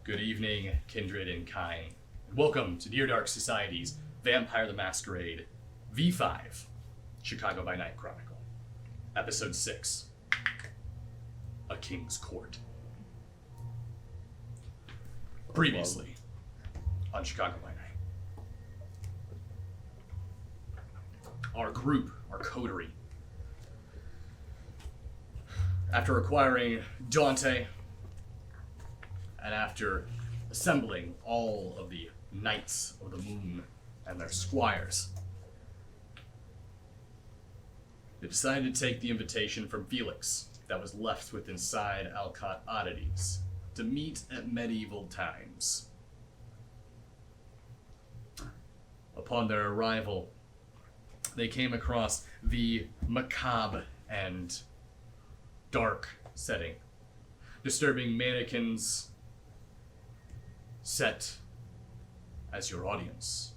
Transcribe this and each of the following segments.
Good evening, kindred and kind. Welcome to Near Dark Society's Vampire the Masquerade V5 Chicago by Night Chronicle. Episode 6, A King's Court. Previously on Chicago by Night. Our group, our coterie, after acquiring Dante, and after assembling all of the Knights of the Moon and their squires, they decided to take the invitation from Felix that was left with inside Alcott Oddities to meet at medieval times. Upon their arrival, they came across the macabre and dark setting, disturbing mannequins set as your audience.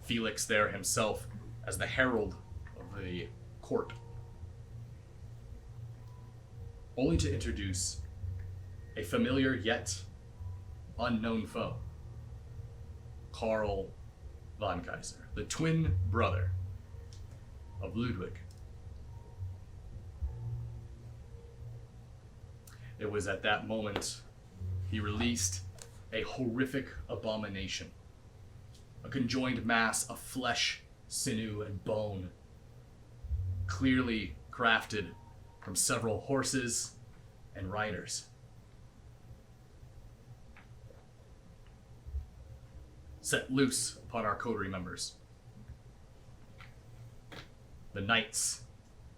Felix there himself as the herald of the court, only to introduce a familiar yet unknown foe, Karl von Kaiser, the twin brother of Ludwig. It was at that moment he released a horrific abomination, a conjoined mass of flesh, sinew, and bone, clearly crafted from several horses and riders. Set loose upon our coterie members, the knights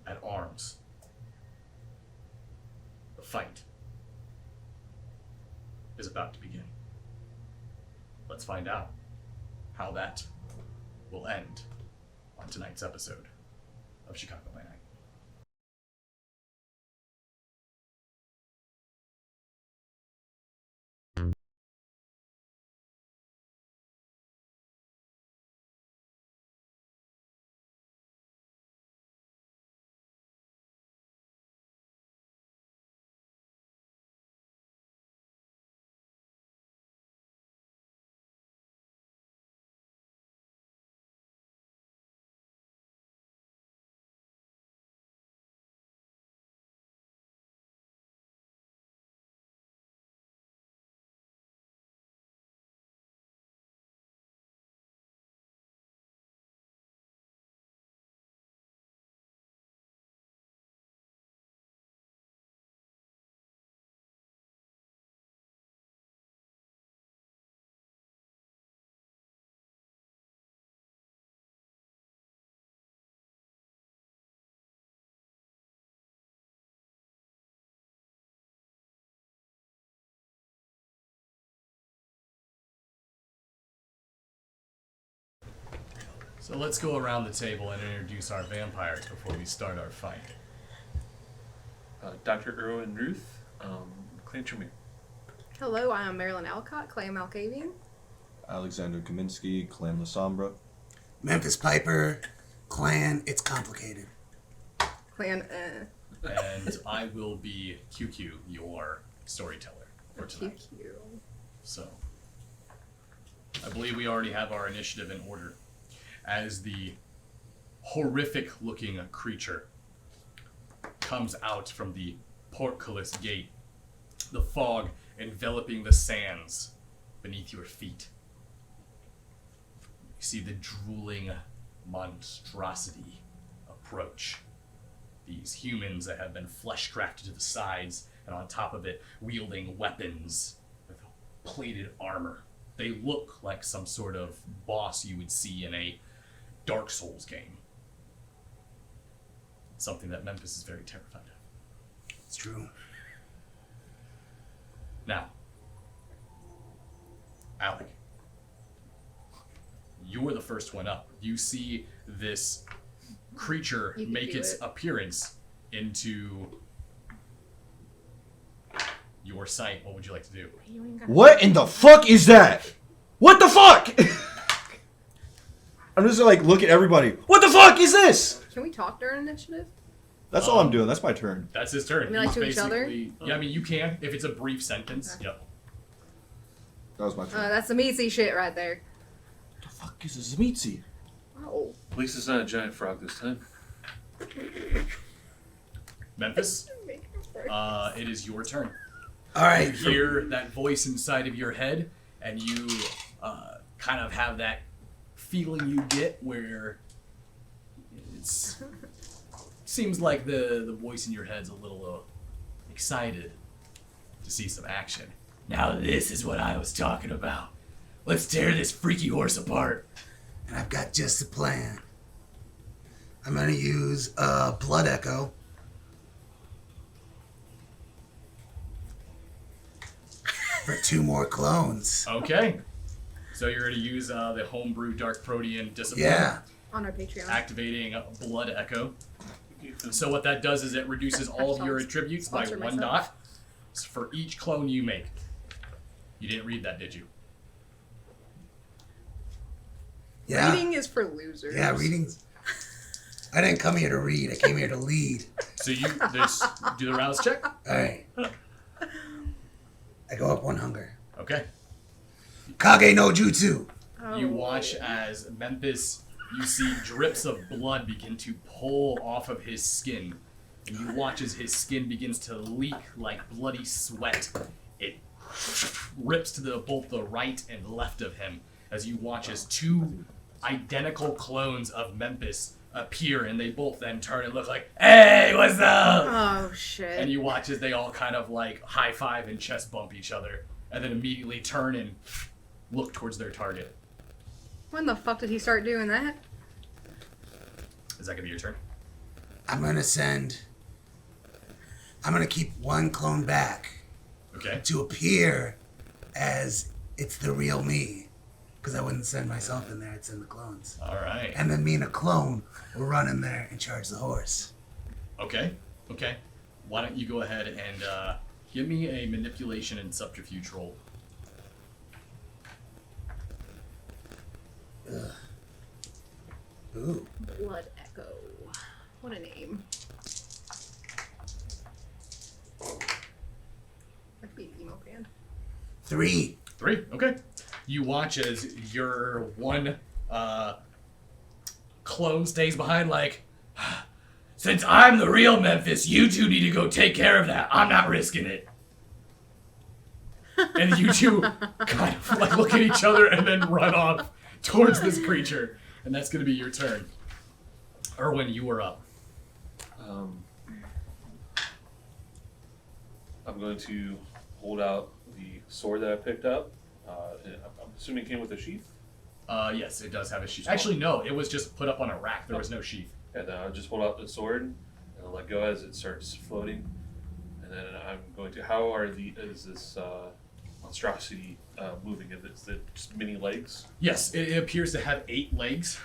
at arms. The fight is about to begin. Let's find out how that will end on tonight's episode of Chicago by Night. So let's go around the table and introduce our vampires before we start our fight. Dr. Erwin Ruth, Clan Tremere. Hello, I am Marilyn Alcott, Clan Malkavian. Alexander Kaminsky, Clan La Sombra. Memphis Piper, Clan It's Complicated. Clan, And I will be QQ, your storyteller for tonight. QQ. So, I believe we already have our initiative in order. As the horrific-looking creature comes out from the portcullis gate, the fog enveloping the sands beneath your feet. You see the drooling monstrosity approach. These humans that have been flesh-crafted to the sides, and on top of it, wielding weapons with plated armor. They look like some sort of boss you would see in a Dark Souls game. Something that Memphis is very terrified of. It's true. Now, Alec, you're the first one up. You see this creature You can make do its it. appearance into your sight. What would you like to do? You ain't got- What in the fuck is that? What the fuck? I'm just like, look at everybody. What the fuck is this? Can we talk during initiative? That's all I'm doing. That's my turn. That's his turn. I mean, like, He's to each other? basically- Yeah, I mean, you can if it's a brief sentence. Okay. Yep. That was my turn. That's some meatsy shit right there. What the fuck is a Zemitzi? Oh. At least it's not a giant frog this time. Memphis, it is your turn. All right. You hear that voice inside of your head, and you kind of have that feeling you get where it's seems like the voice in your head's a little excited to see some action. Now this is what I was talking about. Let's tear this freaky horse apart. And I've got just a plan. I'm gonna use Blood Echo. For 2 more clones. Okay. So you're going to use the homebrew Dark Protean discipline. Yeah. On our Patreon. Activating Blood Echo. So what that does is it reduces all of your attributes by Sponsor 1 myself. dot for each clone you make. You didn't read that, did you? Yeah. Reading is for losers. Yeah, reading's. I didn't come here to read. I came here to lead. So you do the rouse check. All right. I go up 1 hunger. Okay. Kage no Jutsu. Oh. You watch as Memphis, you see drips of blood begin to pull off of his skin. And you watch as his skin begins to leak like bloody sweat. It rips to both the right and left of him as you watch as 2 identical clones of Memphis appear, and they both then turn and look like, "Hey, what's up?" Oh, shit. And you watch as they all kind of like high five and chest bump each other, and then immediately turn and look towards their target. When the fuck did he start doing that? Is that gonna be your turn? I'm gonna keep 1 clone back Okay. to appear as it's the real me. Because I wouldn't send myself in there, I'd send the clones. All right. And then me and a clone will run in there and charge the horse. Okay. Okay. Why don't you go ahead and give me a manipulation and subterfuge roll? Ooh. Blood Echo. What a name. I could be an emo band. 3. 3. Okay. You watch as your 1 clone stays behind like, since I'm the real Memphis, you 2 need to go take care of that. I'm not risking it. And you 2 kind of like look at each other and then run off towards this creature. And that's going to be your turn. Erwin, you are up. I'm going to hold out the sword that I picked up. I'm assuming it came with a sheath. Yes, it does have a sheath. Actually, no, it was just put up on a rack. There was no sheath. And I'll just hold out the sword and I'll let go as it starts floating. And then I'm going to. Is this monstrosity moving? Is it just mini legs? Yes, it appears to have 8 legs.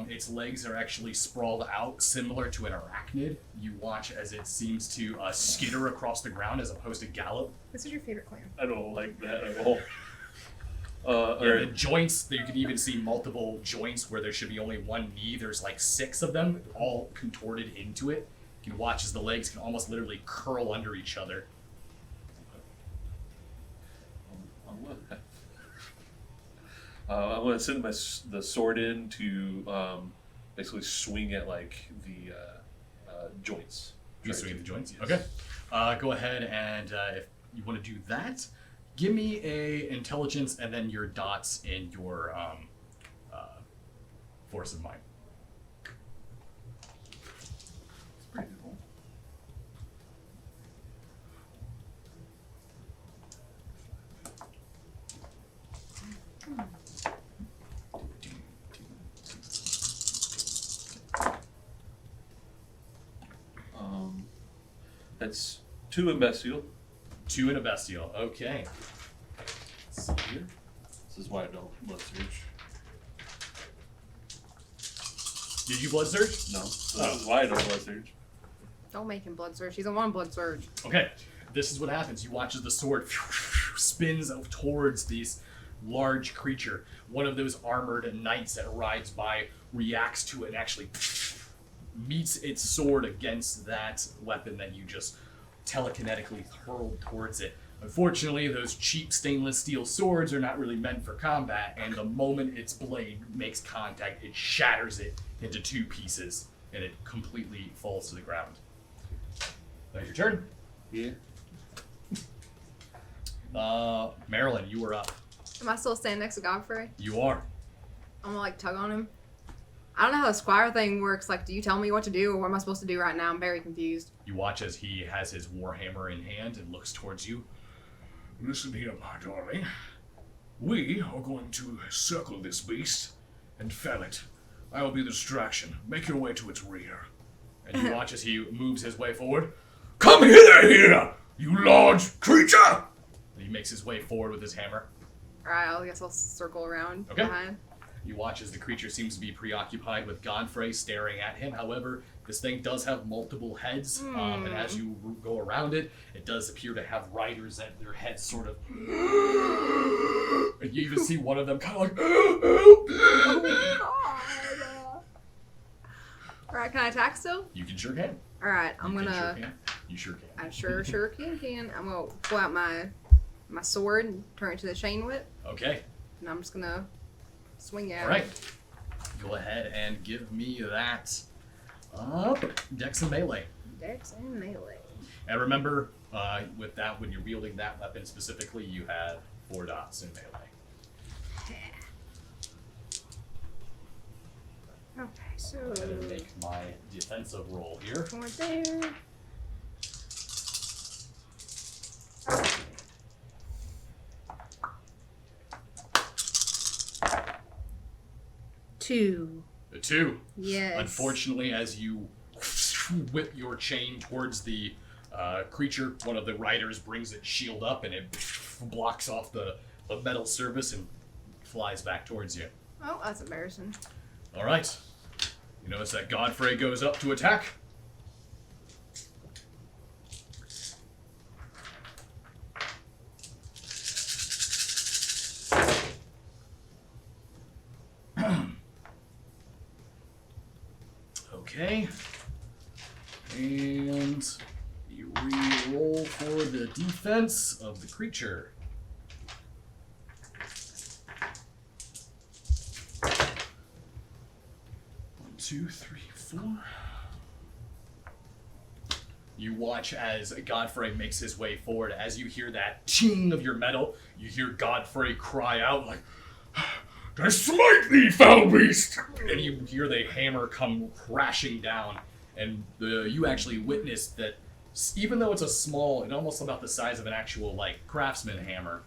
Its legs are actually sprawled out, similar to an arachnid. You watch as it seems to skitter across the ground as opposed to gallop. This is your favorite clan. I don't like that at all. The joints, you can even see multiple joints where there should be only 1 knee. There's like 6 of them, all contorted into it. You can watch as the legs can almost literally curl under each other. I'm going to send the sword in to basically swing at like the joints. You swing at the joints? Okay. Go ahead and if you want to do that, give me a intelligence and then your dots in your force of mind. It's pretty cool. That's 2 in bestial. 2 in a bestial. Okay. Let's see here. This is why I don't blood surge. Did you blood surge? No, this is why I don't blood surge. Don't make him blood surge. He's on 1 blood surge. Okay. This is what happens. You watch as the sword spins towards this large creature. One of those armored knights that rides by reacts to it and actually meets its sword against that weapon that you just telekinetically hurled towards it. Unfortunately, those cheap stainless steel swords are not really meant for combat, and the moment its blade makes contact, it shatters it into 2 pieces, and it completely falls to the ground. That's your turn. Yeah. Marilyn, you are up. Am I still standing next to Godfrey? You are. I'm gonna like tug on him. I don't know how the squire thing works. Like, do you tell me what to do, or what am I supposed to do right now? I'm very confused. You watch as he has his warhammer in hand and looks towards you. Listen here, my darling. We are going to circle this beast and fell it. I will be the distraction. Make your way to its rear. And you watch as he moves his way forward. Come hither here, you large creature! And he makes his way forward with his hammer. Alright, I guess I'll circle around Okay. behind. You watch as the creature seems to be preoccupied with Godfrey staring at him. However, this thing does have multiple heads, and as you go around it, it does appear to have riders that their heads sort of... And you even see one of them kind of like... Oh god. Alright, can I attack still? You can sure can. Alright, I'm You gonna... Sure can. You sure can. I sure can. I'm gonna pull out my sword and turn it to the chain whip, Okay. and I'm just gonna swing at All right. Go ahead and give me that Dex and melee. Dex and melee. And remember, with that, when you're wielding that weapon specifically, you have 4 dots in melee. Okay, so I'm going to make my defensive roll here. for there. Two. A 2. Yes. Unfortunately, as you whip your chain towards the creature, one of the riders brings its shield up and it blocks off the metal surface and flies back towards you. Oh, that's embarrassing. All right. You notice that Godfrey goes up to attack. Okay. And you re-roll for the defense of the creature. One, two, three, 4. You watch as Godfrey makes his way forward. As you hear that ting of your metal, you hear Godfrey cry out like, I smite thee, foul beast! and you hear the hammer come crashing down, and you actually witness that even though it's a small and almost about the size of an actual like craftsman hammer,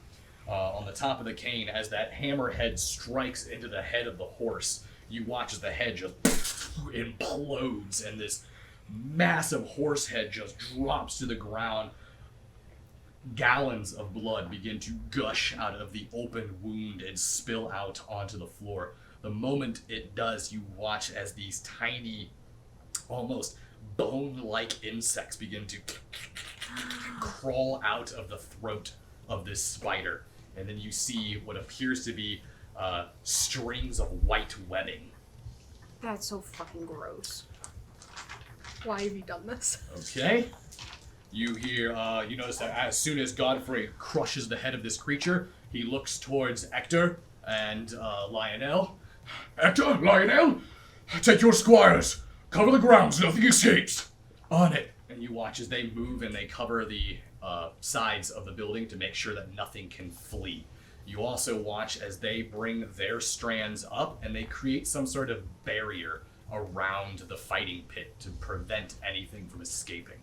on the top of the cane, as that hammer head strikes into the head of the horse, you watch as the head just implodes, and this massive horse head just drops to the ground. Gallons of blood begin to gush out of the open wound and spill out onto the floor. The moment it does, you watch as these tiny, almost bone-like insects begin to crawl out of the throat of this spider. And then you see what appears to be strings of white webbing. That's so fucking gross. Why have you done this? Okay. You hear, you notice that as soon as Godfrey crushes the head of this creature, he looks towards Hector and Lionel. Hector, Lionel, take your squires. Cover the grounds, nothing escapes. On it. And you watch as they move and they cover the sides of the building to make sure that nothing can flee. You also watch as they bring their strands up and they create some sort of barrier around the fighting pit to prevent anything from escaping.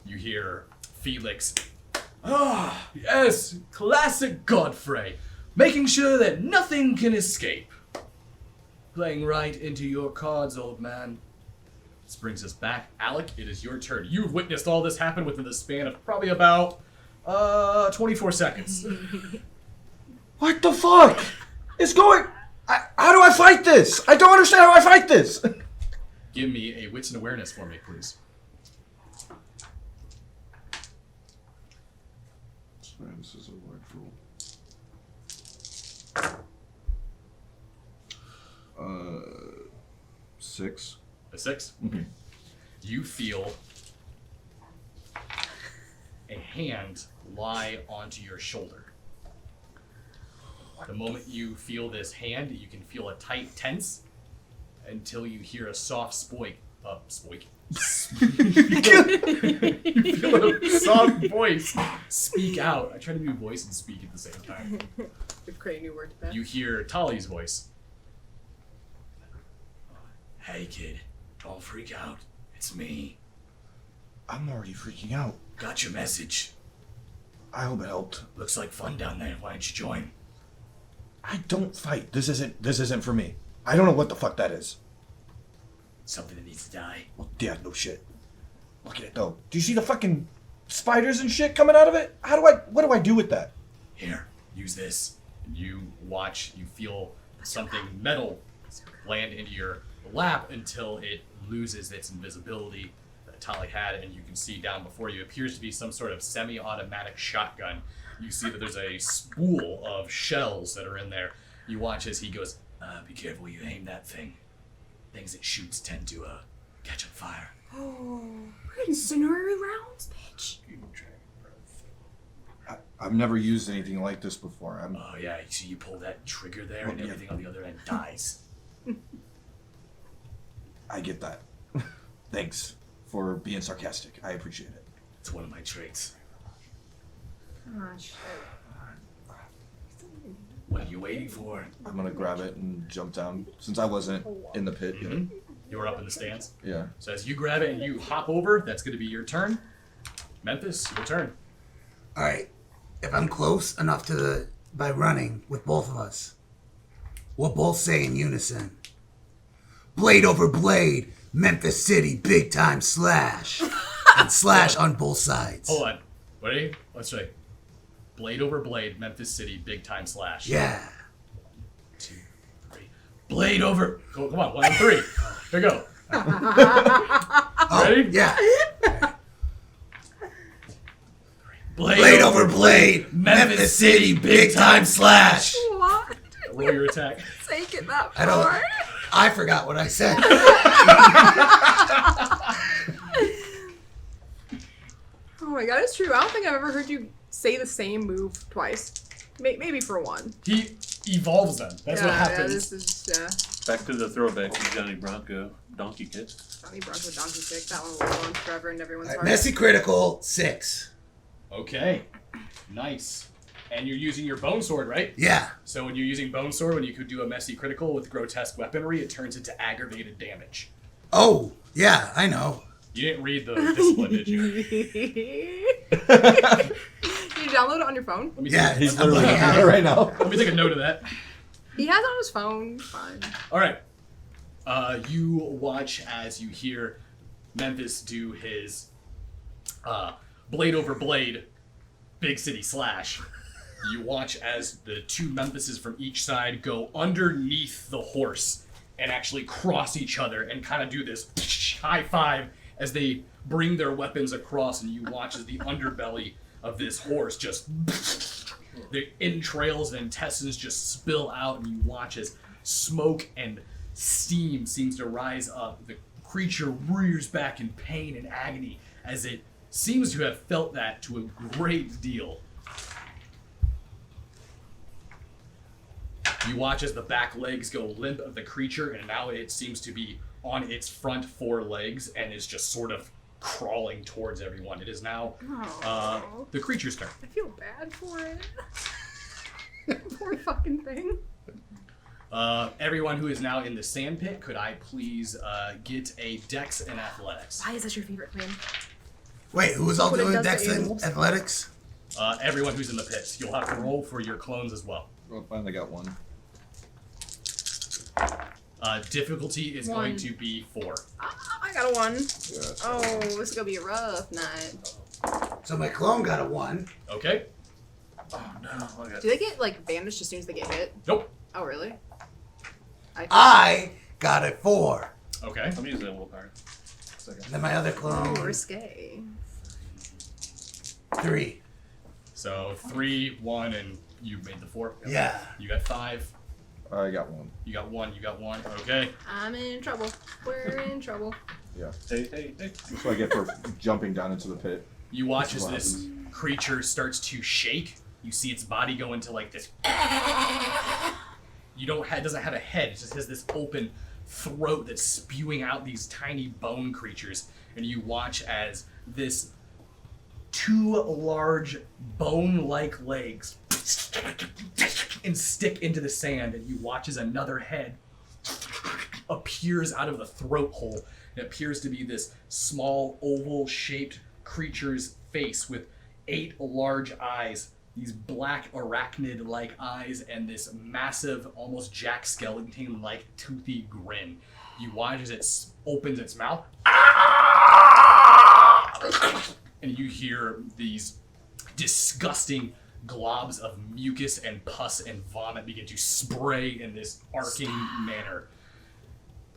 You hear Felix, "Ah, yes, classic Godfrey, making sure that nothing can escape. Playing right into your cards, old man." This brings us back. Alec, it is your turn. You've witnessed all this happen within the span of probably about 24 seconds. What the fuck? It's going... how do I fight this? I don't understand how I fight this. Give me a wits and awareness for me, please. This is a word rule. 6. A 6? Mhm. You feel a hand lie onto your shoulder. The moment you feel this hand, you can feel a tight tense until you hear a soft you feel a soft voice speak out. I try to do voice and speak at the same time. We've created a new word to that. You hear Tali's voice. Hey kid, don't freak out. It's me. I'm already freaking out. Got your message. I hope it helped. Looks like fun down there. Why don't you join? I don't fight. This isn't for me. I don't know what the fuck that is. Something that needs to die. Well, yeah, no shit. Look at it though. Do you see the fucking spiders and shit coming out of it? What do I do with that? Here, use this. You watch, you feel something metal land into your lap until it loses its invisibility that Tali had, and you can see down before you appears to be some sort of semi-automatic shotgun. You see that there's a spool of shells that are in there. You watch as he goes, be careful where you aim that thing. Things it shoots tend to catch on fire. Oh, we're incendiary rounds, bitch. I've never used anything like this before. Oh yeah, you see you pull that trigger there and Oh, yeah. everything on the other end dies. I get that. Thanks for being sarcastic. I appreciate it. It's one of my traits. Oh, shit. What are you waiting for? I'm gonna grab it and jump down since I wasn't in the pit yet. Mhm. You were up in the stands. Yeah. So as you grab it and you hop over, that's going to be your turn. Memphis, your turn. All right. If I'm close enough to by running with both of us, we'll both say in unison, blade over blade, Memphis City, big time slash. And slash on both sides. Hold on. Ready? Let's try. Blade over blade, Memphis City, big time slash. Yeah. 2, 3. Blade over. Come on, 1 and 3. Here we go. Oh, Ready? yeah. Blade over blade, Memphis City, big time slash. What? Roll your attack. Take it that I don't. far? I forgot what I said. Oh my god, it's true. I don't think I've ever heard you say the same move twice. Maybe for one. He evolves them. That's what happens. Yeah, this is, Back to the throwback to Johnny Bronco donkey kick. Johnny Bronco Donkey Kick. That one will go on forever in everyone's heart. Messy critical 6. Okay. Nice. And you're using your bone sword, right? Yeah. So when you're using bone sword, when you could do a messy critical with grotesque weaponry, it turns into aggravated damage. Oh, yeah, I know. You didn't read the discipline, did you? Did you download it on your phone? Let me Yeah, take, he's let, literally me, at it right now. let me take a note of that. He has it on his phone. Fine. All right. You watch as you hear Memphis do his blade over blade, big city slash. You watch as the two Memphises from each side go underneath the horse and actually cross each other and kind of do this high five as they bring their weapons across, and you watch as the underbelly of this horse just the entrails and intestines just spill out, and you watch as smoke and steam seems to rise up. The creature rears back in pain and agony as it seems to have felt that to a great deal. You watch as the back legs go limp of the creature, and now it seems to be on its front 4 legs and is just sort of crawling towards everyone. It is now the creature's turn. I feel bad for it. Poor fucking thing. Everyone who is now in the sand pit, could I please get a dex and athletics? Why is that your favorite thing? Wait, who was all What it doing does to Dex and animals. athletics? Everyone who's in the pit. You'll have to roll for your clones as well. Oh, finally got one. Difficulty is going to be 4. I got a 1. Yeah. Oh, this is gonna be a rough night. So my clone got a 1. Okay. Oh no, I got Do they get like bandaged as soon as they get hit? Nope. Oh really? I got a 4. Okay. I'm using willpower. And then my other Oh, clone, risque. 3. So 3, 1, and you made the 4. Yeah. You got 5. I got one. You got one. You got one. Okay. I'm in trouble. We're in trouble. Yeah. Hey. That's what I get for jumping down into the pit. You watch as What this creature starts to shake. You see its body go into like this. It doesn't have a head. It just has this open throat that's spewing out these tiny bone creatures. And you watch as this 2 large bone-like legs and stick into the sand. And you watch as another head appears out of the throat hole. It appears to be this small oval-shaped creature's face with 8 large eyes, these black arachnid-like eyes, and this massive, almost Jack Skellington-like toothy grin. You watch as it opens its mouth, and you hear these disgusting globs of mucus and pus and vomit begin to spray in this arcing manner.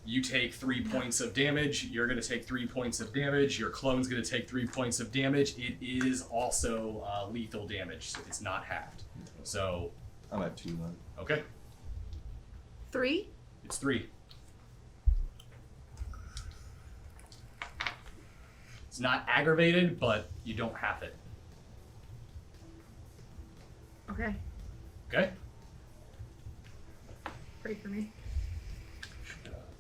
You take 3 points of damage. You're going to take 3 points of damage. Your clone's going to take 3 points of damage. It is also lethal damage. So it's not halved. So, I'm at 2 then. okay. 3? It's 3. It's not aggravated, but you don't have it. Okay. Okay? Pray for me.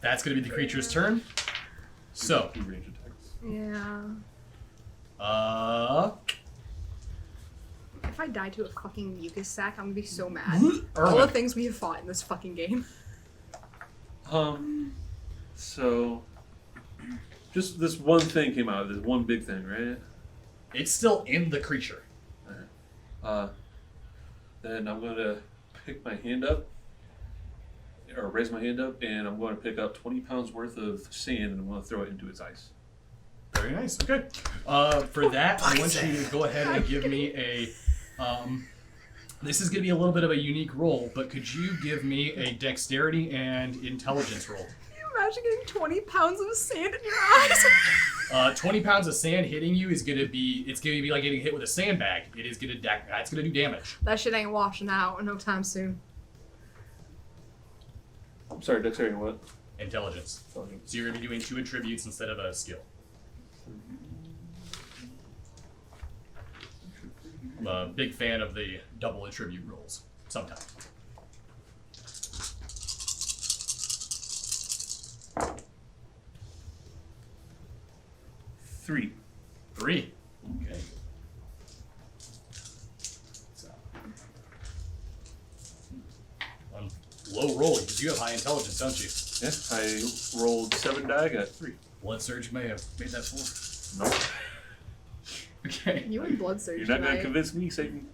That's going to be the creature's turn. So, 2 range attacks. Yeah. If I die to a fucking mucus sack, I'm gonna be so mad. All the things we have fought in this fucking game. So, just this one thing came out. This one big thing, right? It's still in the creature. Then I'm gonna pick my hand up, or raise my hand up, and I'm going to pick up 20 pounds worth of sand, and I'm going to throw it into its ice. Very nice. Okay. For that, I want you to go ahead and give me a. This is going to be a little bit of a unique roll, but could you give me a dexterity and intelligence roll? Can you imagine getting 20 pounds of sand in your eyes? 20 pounds of sand hitting you is going to be. It's going to be like getting hit with a sandbag. It is going to. That's going to do damage. That shit ain't washing out no time soon. I'm sorry, dexterity and what? Intelligence. So you're going to be doing 2 attributes instead of a skill. I'm a big fan of the double attribute rolls. Sometimes. Three. 3. Okay. So, low rolling because you have high intelligence, don't you? Yeah, I rolled 7 die, I got 3. Blood Surge may have made that 4. Nope. Okay. You and Blood Surge You're not going to tonight. convince me, Satan.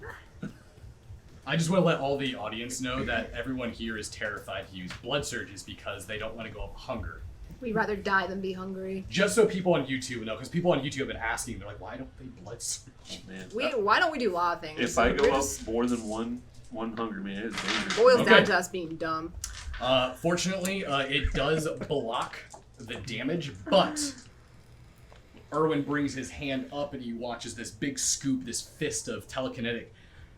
I just want to let all the audience know that everyone here is terrified to use Blood Surges because they don't want to go up hunger. We'd rather die than be hungry. Just so people on YouTube know, because people on YouTube have been asking, they're like, why don't they Blood Surge? Oh, man. Why don't we do a lot of things? If I We're go up just- more than one hunger, man, it's dangerous. boils Okay. down to us being dumb. Fortunately, it does block the damage, but Erwin brings his hand up and he watches this big scoop, this fist of telekinetic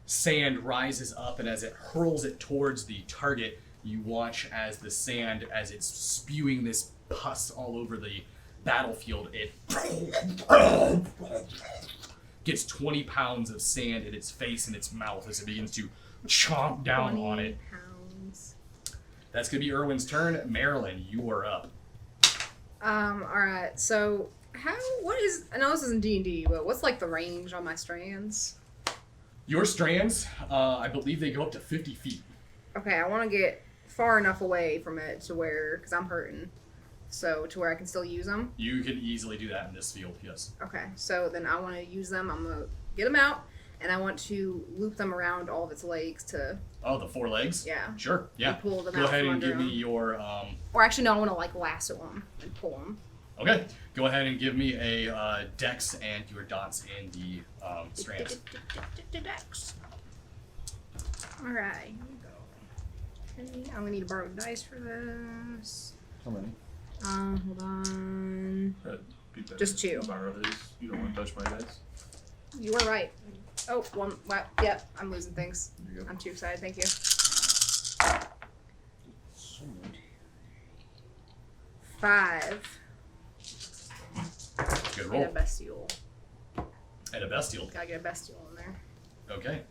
sand rises up, and as it hurls it towards the target, you watch as the sand, as it's spewing this pus all over the battlefield, it gets 20 pounds of sand in its face and its mouth as it begins to chomp down 20 on it. pounds. That's going to be Erwin's turn. Marilyn, you are up. Alright, so I know this isn't D&D, but what's like the range on my strands? Your strands, I believe they go up to 50 feet. Okay, I want to get far enough away from it to where, because I'm hurting, so to where I can still use them. You can easily do that in this field, yes. Okay, so then I want to use them. I'm going to get them out, and I want to loop them around all of its legs to, Oh, the 4 legs? yeah. Sure, yeah. And pull them Go out ahead from and under give me them. your, Or actually, no, I want to like lasso them and pull them. okay. Go ahead and give me a dex and your dots in the strands. Dex. Alright, here we go. Okay, I'm gonna need to borrow dice for this. How many? Hold on. That'd be better Just if you 2. borrow his. You don't want to touch my dice. You were right. Oh, 1. Wow. Yep, I'm losing things. There you go. I'm too excited. Thank you. 5. Good And roll. a bestial. And a bestial. Gotta get a bestial in there. Okay.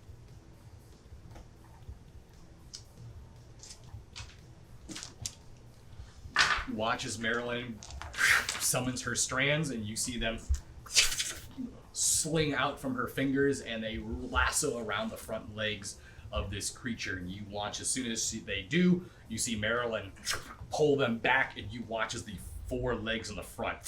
Watch as Marilyn summons her strands, and you see them sling out from her fingers, and they lasso around the front legs of this creature. And you watch as soon as they do, you see Marilyn pull them back, and you watch as the 4 legs on the front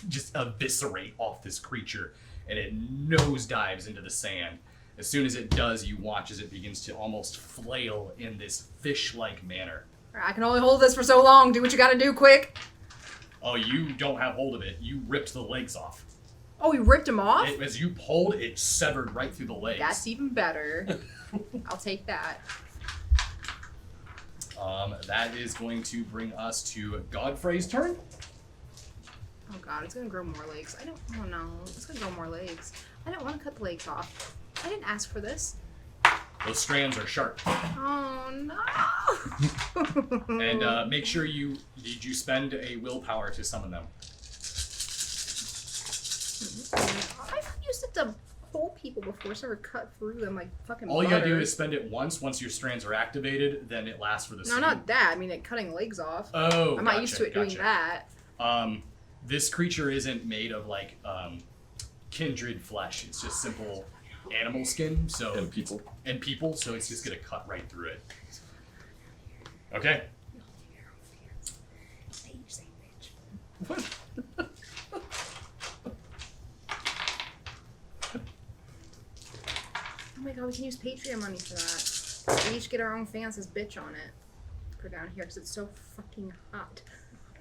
just eviscerate off this creature, and it nosedives into the sand. As soon as it does, you watch as it begins to almost flail in this fish-like manner. I can only hold this for so long. Do what you gotta do, quick. Oh, you don't have hold of it. You ripped the legs off. Oh, he ripped him off? As you pulled, it severed right through the legs. That's even better. I'll take that. That is going to bring us to Godfrey's turn. Oh god, it's gonna grow more legs. Oh no, it's gonna grow more legs. I don't want to cut the legs off. I didn't ask for this. Those strands are sharp. Oh no! And make sure did you spend a willpower to summon them? I've used it to pull people before, so I never cut through them like fucking All you gotta do butter. is spend it once. Once your strands are activated, then it lasts for the No, scene. not that. I mean, like cutting legs off. Oh, I'm not gotcha, used to it doing gotcha. that. This creature isn't made of like kindred flesh. It's just simple animal skin. So And people. so it's just gonna cut right through it. Okay. What? Oh my god, we can use Patreon money for that. We each get our own fans' bitch on it. Go down here because it's so fucking hot.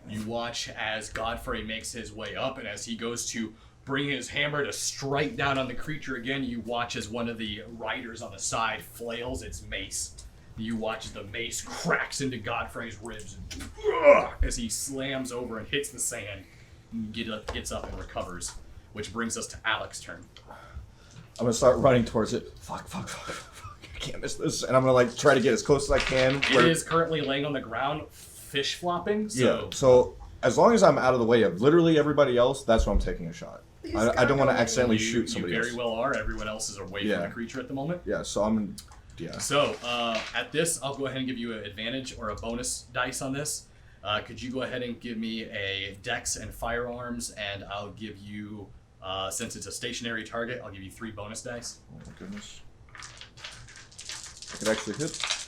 You watch as Godfrey makes his way up, and as he goes to bring his hammer to strike down on the creature again, you watch as one of the riders on the side flails its mace. You watch as the mace cracks into Godfrey's ribs as he slams over and hits the sand and gets up and recovers, which brings us to Alec's turn. I'm gonna start running towards it. Fuck. I can't miss this. And I'm gonna like try to get as close as I can. It is currently laying on the ground, fish flopping, so... Yeah, so as long as I'm out of the way of literally everybody else, that's when I'm taking a shot. I don't want to accidentally shoot somebody You else. very well are. Everyone else is away Yeah. from the creature at the moment. Yeah, so I'm... Yeah. So, at this, I'll go ahead and give you an advantage or a bonus dice on this. Could you go ahead and give me a dex and firearms, and I'll give you, since it's a stationary target, I'll give you 3 bonus dice. Oh my goodness. I could actually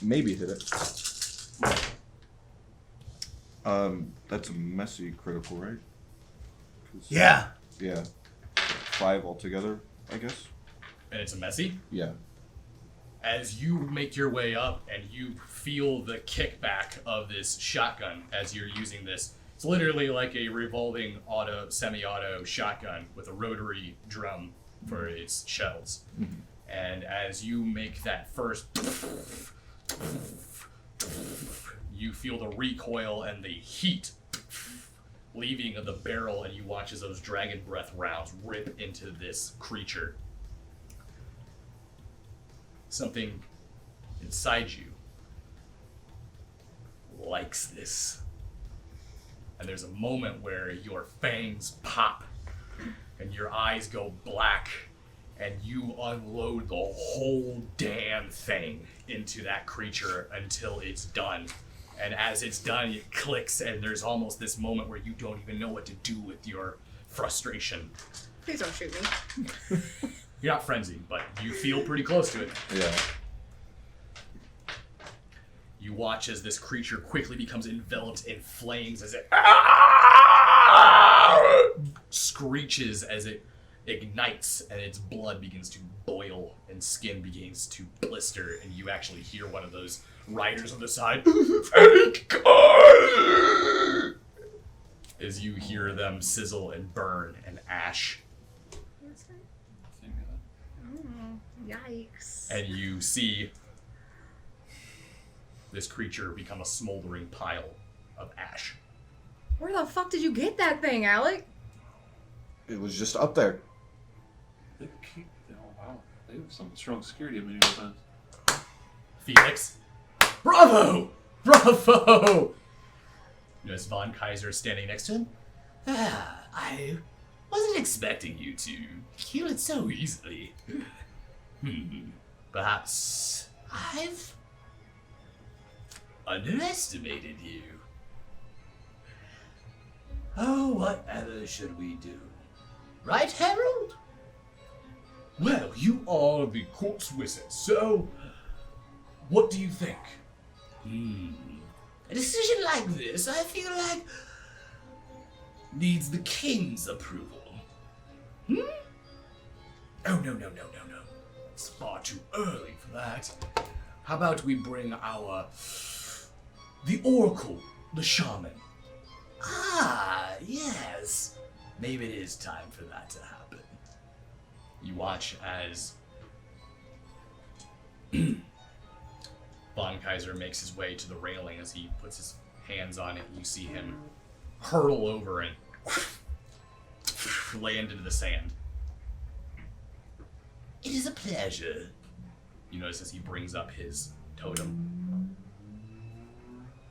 maybe hit it. That's a messy critical, right? Yeah. Yeah. 5 altogether, I guess. And it's a messy. Yeah. As you make your way up and you feel the kickback of this shotgun as you're using this, it's literally like a revolving semi-auto shotgun with a rotary drum for its shells. Mm-hmm. And as you make that first, you feel the recoil and the heat leaving of the barrel, and you watch as those dragon breath rounds rip into this creature. Something inside you likes this. And there's a moment where your fangs pop and your eyes go black, and you unload the whole damn thing into that creature until it's done. And as it's done, it clicks, and there's almost this moment where you don't even know what to do with your frustration. Please don't shoot me. You're not frenzied, but you feel pretty close to it. Yeah. You watch as this creature quickly becomes enveloped in flames as it screeches as it ignites, and its blood begins to boil and skin begins to blister, and you actually hear one of those riders on the side, "Thank God!" as you hear them sizzle and burn and ash. Yikes. And you see this creature become a smoldering pile of ash. Where the fuck did you get that thing, Alec? It was just up there. Oh wow, they have some strong security many times. Felix, bravo! Bravo! You notice Von Kaiser is standing next to him. Ah, I wasn't expecting you to kill it so easily. Perhaps I've underestimated you. Oh, whatever should we do? Right, Harold? Well, you are the court's wizard, so what do you think? A decision like this, I feel like, needs the king's approval. Oh, no. It's far too early for that. How about we bring the oracle, the shaman? Ah, yes. Maybe it is time for that to happen. You watch as Von Kaiser makes his way to the railing. As he puts his hands on it, you see him hurtle over and land into the sand. It is a pleasure. You notice as he brings up his totem.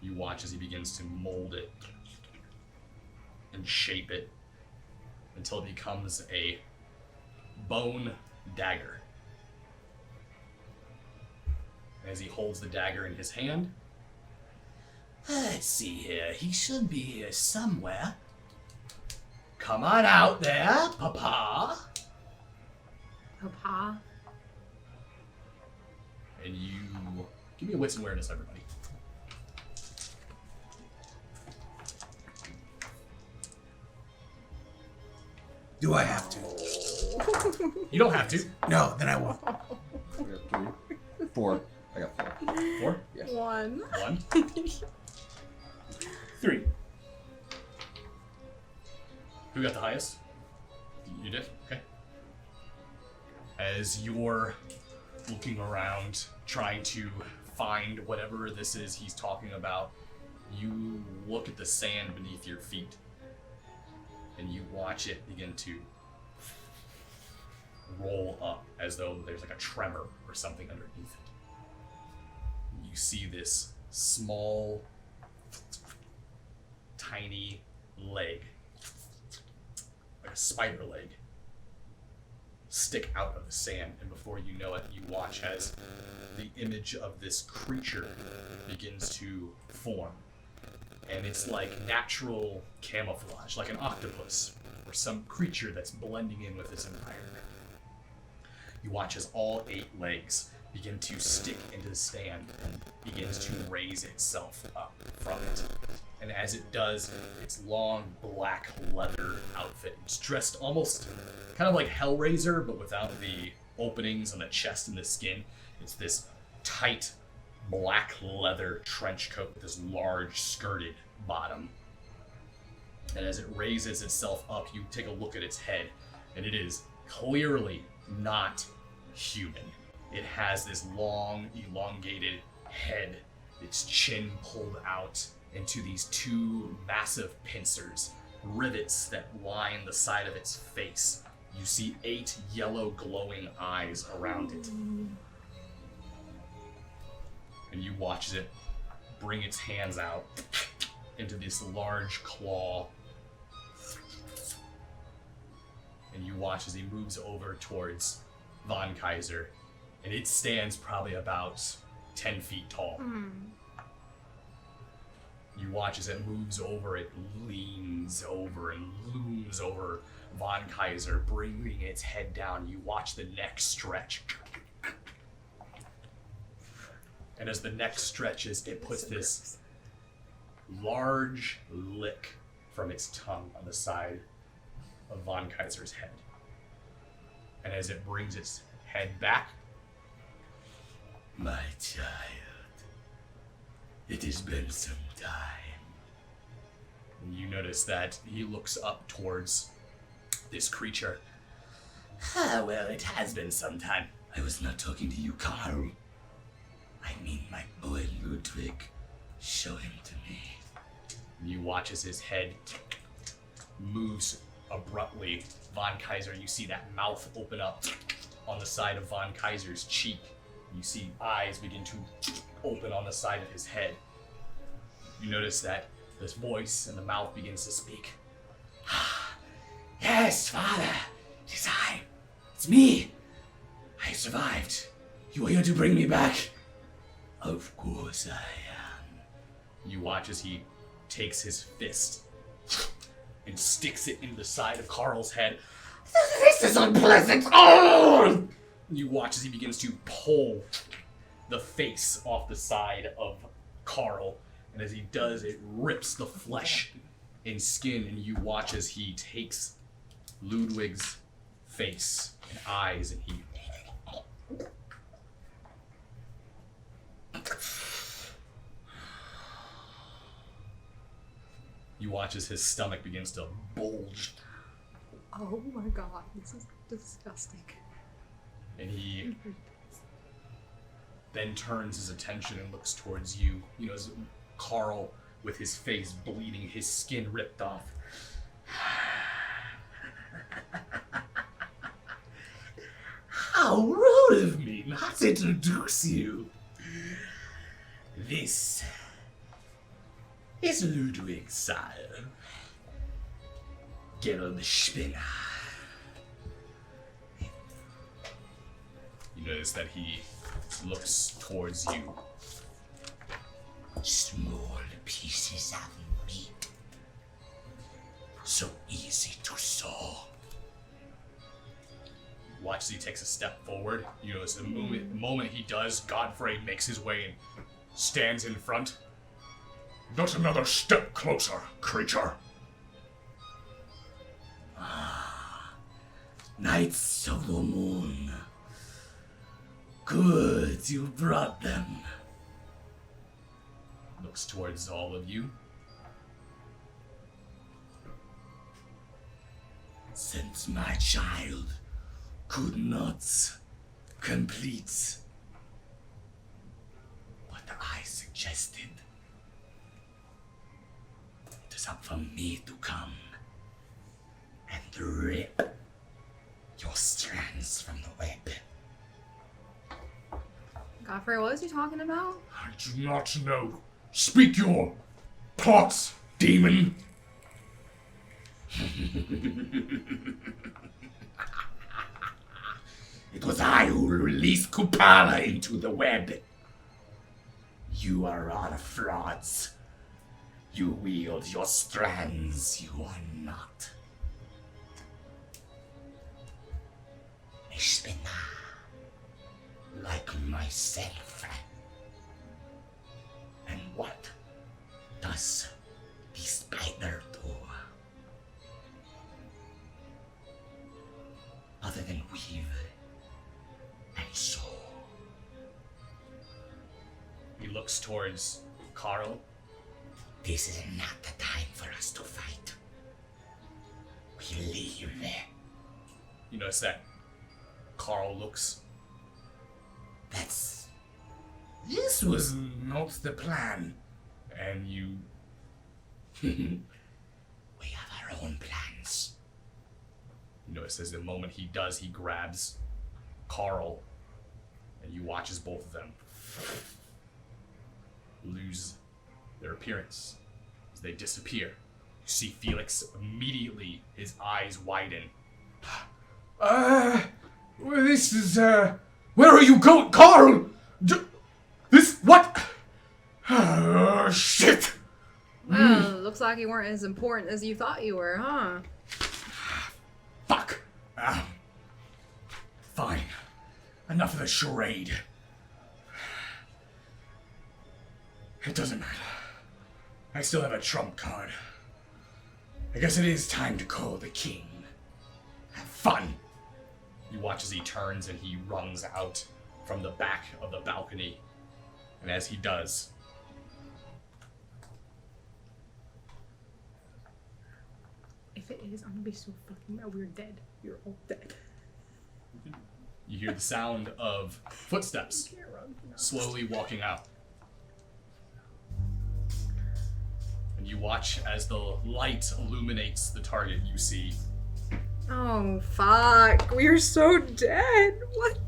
You watch as he begins to mold it and shape it until it becomes a bone dagger. As he holds the dagger in his hand, let's see here, he should be here somewhere. Come on out there, Papa. Papa. And you give me a wits and awareness, everybody. Do I have to? You don't have to. No, then I won't. I got 3. 4. I got 4. 4, One. 1. 3. Who got the highest? You did? Okay. As you're looking around, trying to find whatever this is he's talking about, you look at the sand beneath your feet, and you watch it begin to roll up as though there's like a tremor or something underneath it. You see this small, tiny leg, like a spider leg, stick out of the sand, and before you know it, you watch as the image of this creature begins to form. And it's like natural camouflage, like an octopus or some creature that's blending in with its environment. You watch as all 8 legs begin to stick into the sand and begins to raise itself up from it. And as it does, its long black leather outfit, it's dressed almost kind of like Hellraiser, but without the openings on the chest and the skin. It's this tight black leather trench coat with this large skirted bottom. And as it raises itself up, you take a look at its head, and it is clearly not human. It has this long, elongated head, its chin pulled out into these 2 massive pincers, rivets that line the side of its face. You see 8 yellow glowing eyes around it. And you watch it bring its hands out into this large claw. And you watch as he moves over towards Von Kaiser, and it stands probably about 10 feet tall. You watch as it moves over, it leans over and looms over Von Kaiser, bringing its head down. You watch the neck stretch. And as the neck stretches, it puts this large lick from its tongue on the side of Von Kaiser's head. And as it brings its head back, my child, it has been some time. And you notice that he looks up towards this creature. Ah, well, it has been some time. I was not talking to you, Carl. I mean my boy Ludwig. Show him to me. And you watch as his head moves abruptly. Von Kaiser, you see that mouth open up on the side of Von Kaiser's cheek. You see eyes begin to open on the side of his head. You notice that this voice and the mouth begins to speak. Yes, Father, it is I. It's me. I survived. You are here to bring me back? Of course I am. You watch as he takes his fist and sticks it into the side of Carl's head. This is unpleasant. Oh! You watch as he begins to pull the face off the side of Carl, and as he does, it rips the flesh and skin, and you watch as he takes Ludwig's face and eyes, and he you watch as his stomach begins to bulge, Oh my god, this is disgusting. and he then turns his attention and looks towards you. You know, as Carl, with his face bleeding, his skin ripped off. How rude of me not to introduce you. This is Ludwig, sire. Gerald Spinner. You notice that he looks towards you. Small pieces of meat. So easy to saw. Watch as he takes a step forward. You notice the moment he does, Godfrey makes his way and stands in front. Not another step closer, creature. Knights of the Moon. Good, you brought them. Looks towards all of you. Since my child could not complete what I suggested, it is up for me to come and rip your strands from the web. Godfrey, what was he talking about? I do not know. Speak your plots, demon. It was I who released Kupala into the web. You are all frauds. You wield your strands, you are not. A spinner, like myself. And what does the spider do? Other than weave and sew. He looks towards Carl. This is not the time for us to fight. We leave. You notice that Carl looks. This was not the plan. And you. We have our own plans. You notice as the moment he does, he grabs Carl, and you watch as both of them lose their appearance as they disappear. You see Felix immediately, his eyes widen. This is, where are you going, Carl? This, what? Shit! Well, looks like you weren't as important as you thought you were, huh? Fuck! Fine. Enough of the charade. It doesn't matter. I still have a trump card. I guess it is time to call the king. Have fun! You watch as he turns and he runs out from the back of the balcony. And as he does, If it is, I'm gonna be so fucking mad. We're dead. You're all dead. you hear the sound of footsteps slowly walking out. And you watch as the light illuminates the target you see. Oh, fuck. We're so dead. What?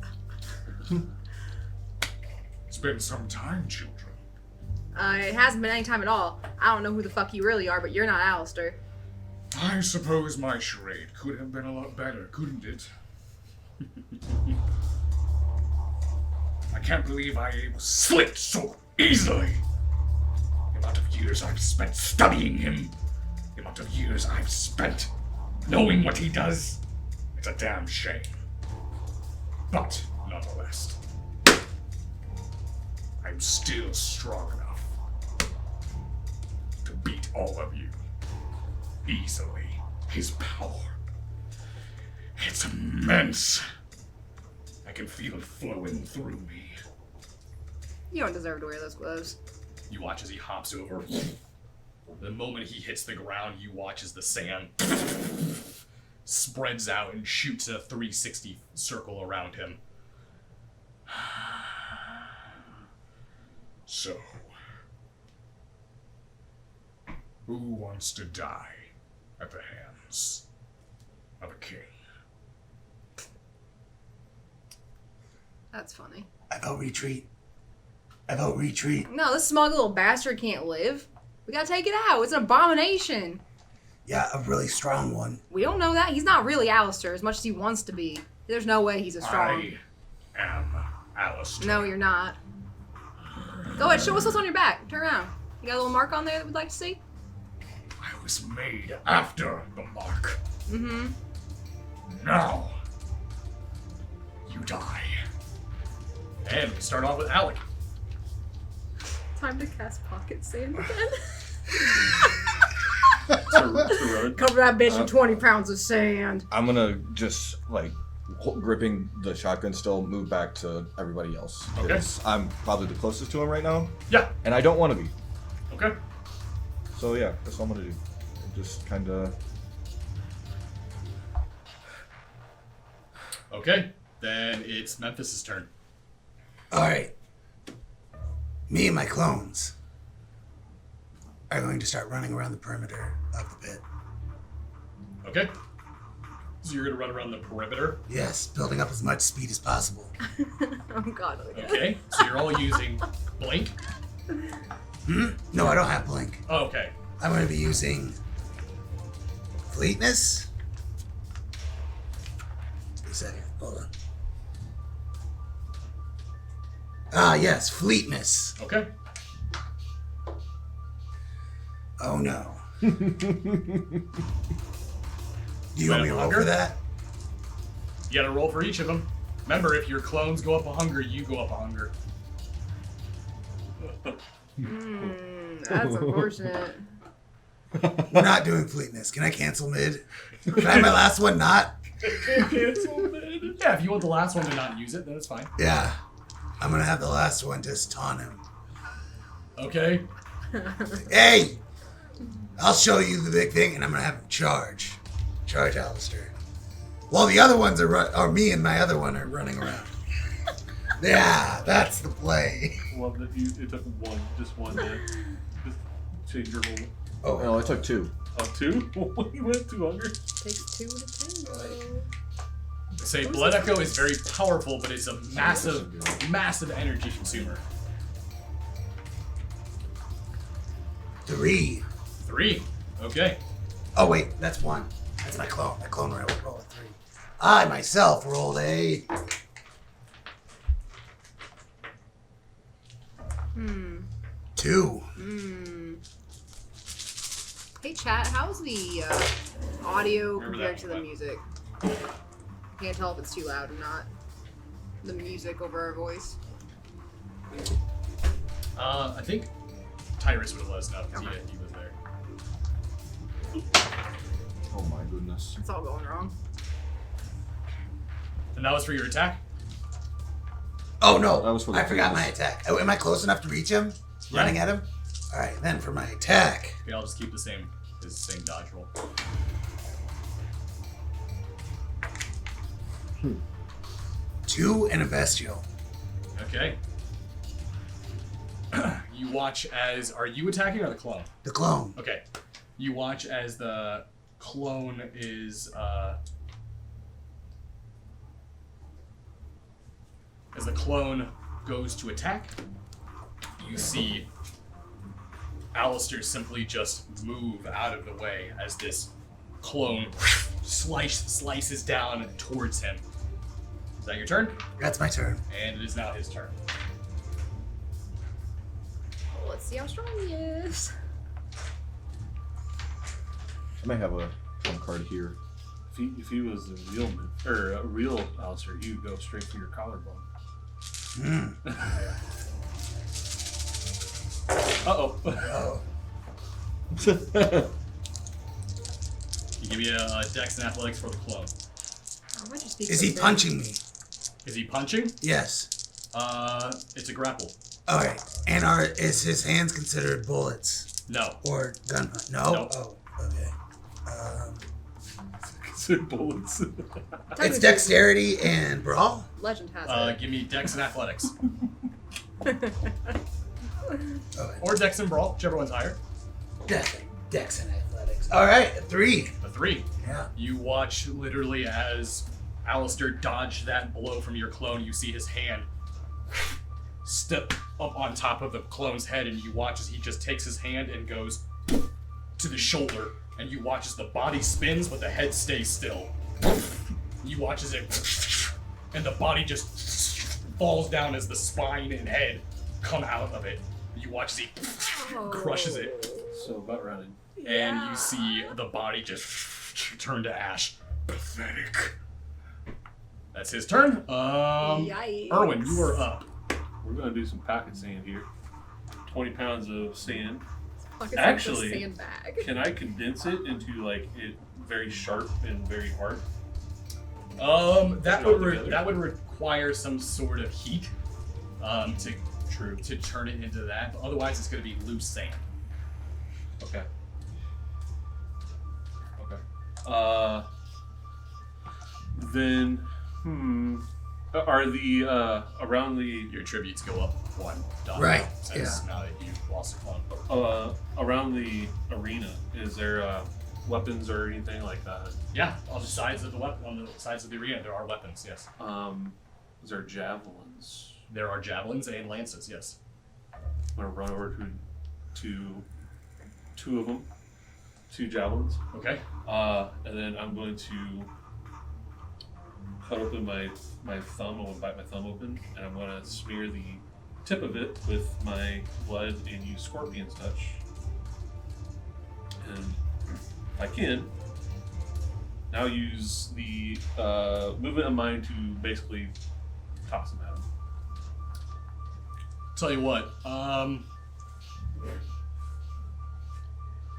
It's been some time, children. It hasn't been any time at all. I don't know who the fuck you really are, but you're not Alistair. I suppose my charade could have been a lot better, couldn't it? I can't believe I was slipped so easily. The amount of years I've spent studying him, the amount of years I've spent knowing what he does, it's a damn shame. But, nonetheless, I'm still strong enough to beat all of you easily. His power, it's immense. I can feel it flowing through me. You don't deserve to wear those gloves. You watch as he hops over. The moment he hits the ground, you watch as the sand spreads out and shoots a 360 circle around him. So, who wants to die at the hands of a king? That's funny. I vote retreat. I vote retreat. No, this smug little bastard can't live. We gotta take it out. It's an abomination. Yeah, a really strong one. We don't know that. He's not really Alistair as much as he wants to be. There's no way he's as strong. I am Alistair. No, you're not. Go ahead, show us what's on your back. Turn around. You got a little mark on there that we'd like to see? I was made after the mark. Mm-hmm. Now, you die. And we start off with Alec. Time to cast pocket sand again. to run. Cover that bitch in 20 pounds of sand. I'm gonna just like gripping the shotgun still, move back to everybody else. Okay. 'Cause I'm probably the closest to him right now, Yeah. and I don't want to be. Okay. So yeah, that's what I'm gonna do. Just kind of. Okay. Then it's Memphis' turn. Alright. Me and my clones are going to start running around the perimeter of the pit. Okay. So you're gonna run around the perimeter. Yes, building up as much speed as possible. Oh god. Okay. So you're all using blink. No, I don't have blink. Oh, okay. I'm going to be using fleetness. Wait a second. Hold on. Ah, yes, fleetness. Okay. Oh no. Do you want me to roll Hunger? for that? You gotta roll for each of them. Remember, if your clones go up a hunger, you go up a hunger. That's unfortunate. We're not doing fleetness. Can I cancel mid? Can I have my last one not? Yeah, if you want the last one to not use it, then it's fine. Yeah. I'm gonna have the last one just taunt him. Okay. Hey! I'll show you the big thing and I'm gonna have him charge. Charge Alistair. While the other ones or me and my other one are running around. Yeah, that's the play. Love that it took just one to just change your whole. Oh, No, I took 2. Two? You went 2 hunger? Takes 2 to tango. Say Blood Echo is very powerful, but it's a massive energy consumer. 3. 3. Okay. Oh wait, that's 1. That's my clone. My clone rolled a 3. I myself rolled a 2. Hey chat, how's the audio Remember compared that to the one. music? Can't tell if it's too loud or not. The music over our voice. I think Tyrus would have let us know because he was there. Oh my goodness. It's all going wrong. And that was for your attack? Oh no, That was for the I forgot my fleetness. attack. Oh, am I close enough to reach him? Running at him? Alright, then for my attack. Okay, I'll just keep the same dodge roll. 2 and a bestial. Okay. You watch as... Are you attacking or the clone? The clone. Okay. You watch as the clone is... As the clone goes to attack, you see Alistair simply just move out of the way as this clone slices down towards him. Is that your turn? That's my turn. And it is now his turn. Let's see how strong he is. I may have a trump card here. If he was a real or a real Alistair, you'd go straight for your collarbone. Uh-oh. Oh. You give me a Dex and Athletics for the clone. I might just be Is he so punching me? Is he punching? Yes. It's a grapple. Alright. And is his hands considered bullets? No. Or gun? No? Nope. Oh, okay. Consider bullets. big. It's Technically, dexterity and brawl? Legend has it. Give me Dex and Athletics. Okay. Or Dex and Brawl, whichever one's higher. Dex and athletics. Alright, a 3. A 3. Yeah. You watch literally as Alistair dodged that blow from your clone. You see his hand step up on top of the clone's head, and you watch as he just takes his hand and goes to the shoulder, and you watch as the body spins, but the head stays still. You watch as it, and the body just falls down as the spine and head come out of it. You watch as he crushes it, So about running. and you see the body just turn to ash. Pathetic. That's his turn. Yikes. Erwin, you are up. We're gonna do some pocket sand here. 20 pounds of sand. Pockets of Actually, the sandbag. Can I condense it into like it very sharp and very hard? That Put it all would together? that would require some sort of heat, to turn it into that. But otherwise, it's going to be loose sand. Okay. Okay. Then, are the around the Your tributes go up 1 dot. Right, Since yeah. now that you've lost a clone. around the arena? Is there weapons or anything like that? Yeah, on the sides of the arena, there are weapons. Yes, Is there javelins? there are javelins and lances. Yes. I'm gonna run over to two of them, 2 javelins. Okay. And then I'm going to cut open my thumb. I'm gonna bite my thumb open, and I'm gonna smear the tip of it with my blood and use Scorpion's Touch. And if I can, now use the movement of mine to basically toss them at him. Tell you what.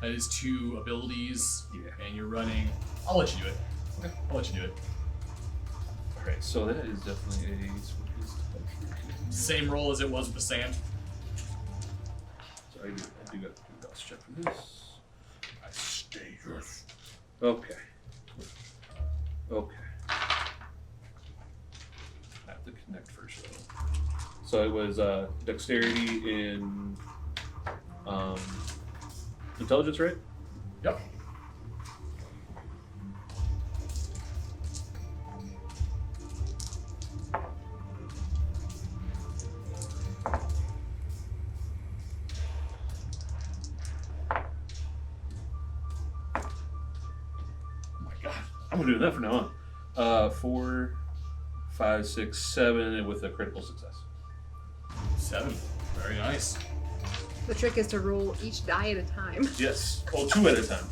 That is 2 abilities. Yeah. And you're running. I'll let you do it. Okay. I'll let you do it. Alright, so that is definitely a. Same roll as it was with the sand. So I do got to do check for this. I stay here. Okay. Okay. I have to connect first though. So it was dexterity and intelligence, right? Yep. I'm gonna do that from now on. 4, 5, 6, 7, and with a critical success. 7. Very nice. The trick is to roll each die at a time. Yes. Oh, 2 at a time.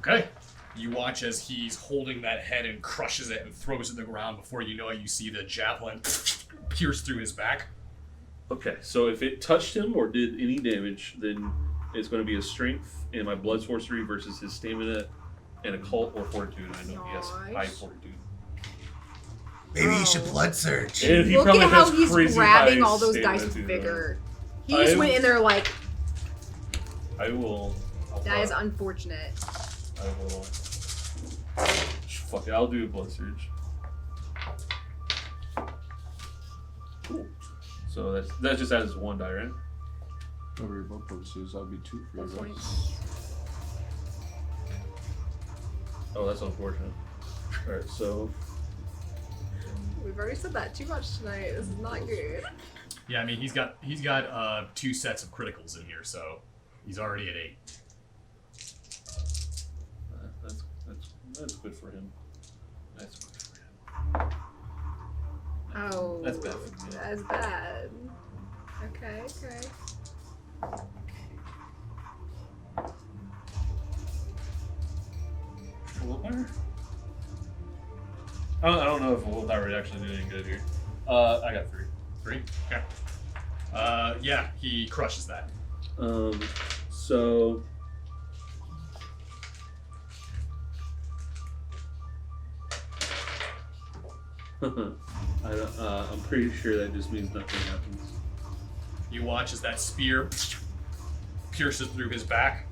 Okay. You watch as he's holding that head and crushes it and throws it to the ground. Before you know it, you see the javelin pierce through his back. Okay, so if it touched him or did any damage, then it's going to be a strength and my blood sorcery versus his stamina and occult or fortitude. I know he has high Nice. fortitude. Maybe you should blood surge. And he Look probably at how has he's crazy grabbing high all those stamina dice with too, though. vigor. He just I- went in there like, I will. that is unfortunate. I will. Fuck it, I'll do a blood surge. Cool. So that just adds 1 die, right? Over your book purposes, that would be 2 for you One guys. point. Oh, that's unfortunate. Alright, so We've already said that too much tonight. This is not good. Yeah, I mean he's got 2 sets of criticals in here, so he's already at 8. That's good for him. That's good for him. Oh, That's bad for me. That's bad. Okay. Willpower? I don't know if willpower would actually do any good here. I got 3. 3. Okay. Yeah, he crushes that. So I'm pretty sure that just means nothing happens. You watch as that spear pierces through his back.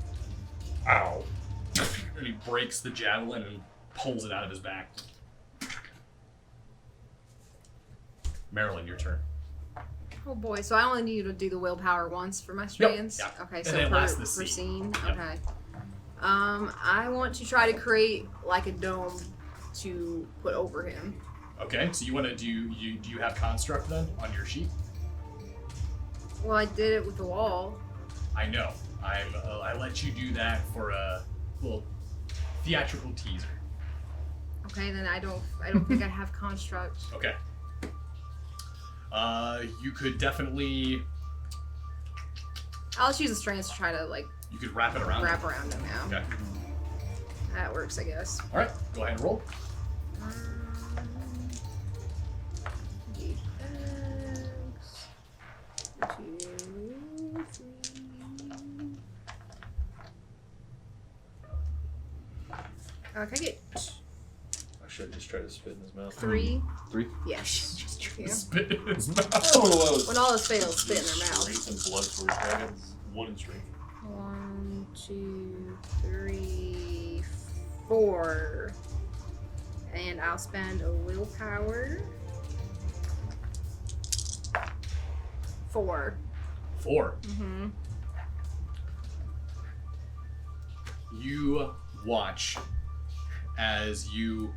Ow. And he breaks the javelin and pulls it out of his back. Marilyn, your turn. Oh boy, so I only need you to do the willpower once for my strands? yeah. Okay, And so then per last the scene. scene? Yep. Okay. I want to try to create like a dome to put over him. Okay, so you want to do you have construct then on your sheet? Well, I did it with the wall. I know. I let you do that for a little theatrical teaser. Okay, then I don't think I have construct. Okay. You could definitely I'll just use the strands to try to like you could wrap it around. wrap around him now. Okay. That works, I guess. All right. Go ahead and roll. Can I get I should just try to spit in his mouth. 3? 3. Yes. Just Yeah. spit in his mouth. When all else fails, spit in their mouth. Strength and blood for dragons. 1 in strength. 1, 2, 3, 4. And I'll spend a willpower. 4. 4. Mm-hmm. You watch as you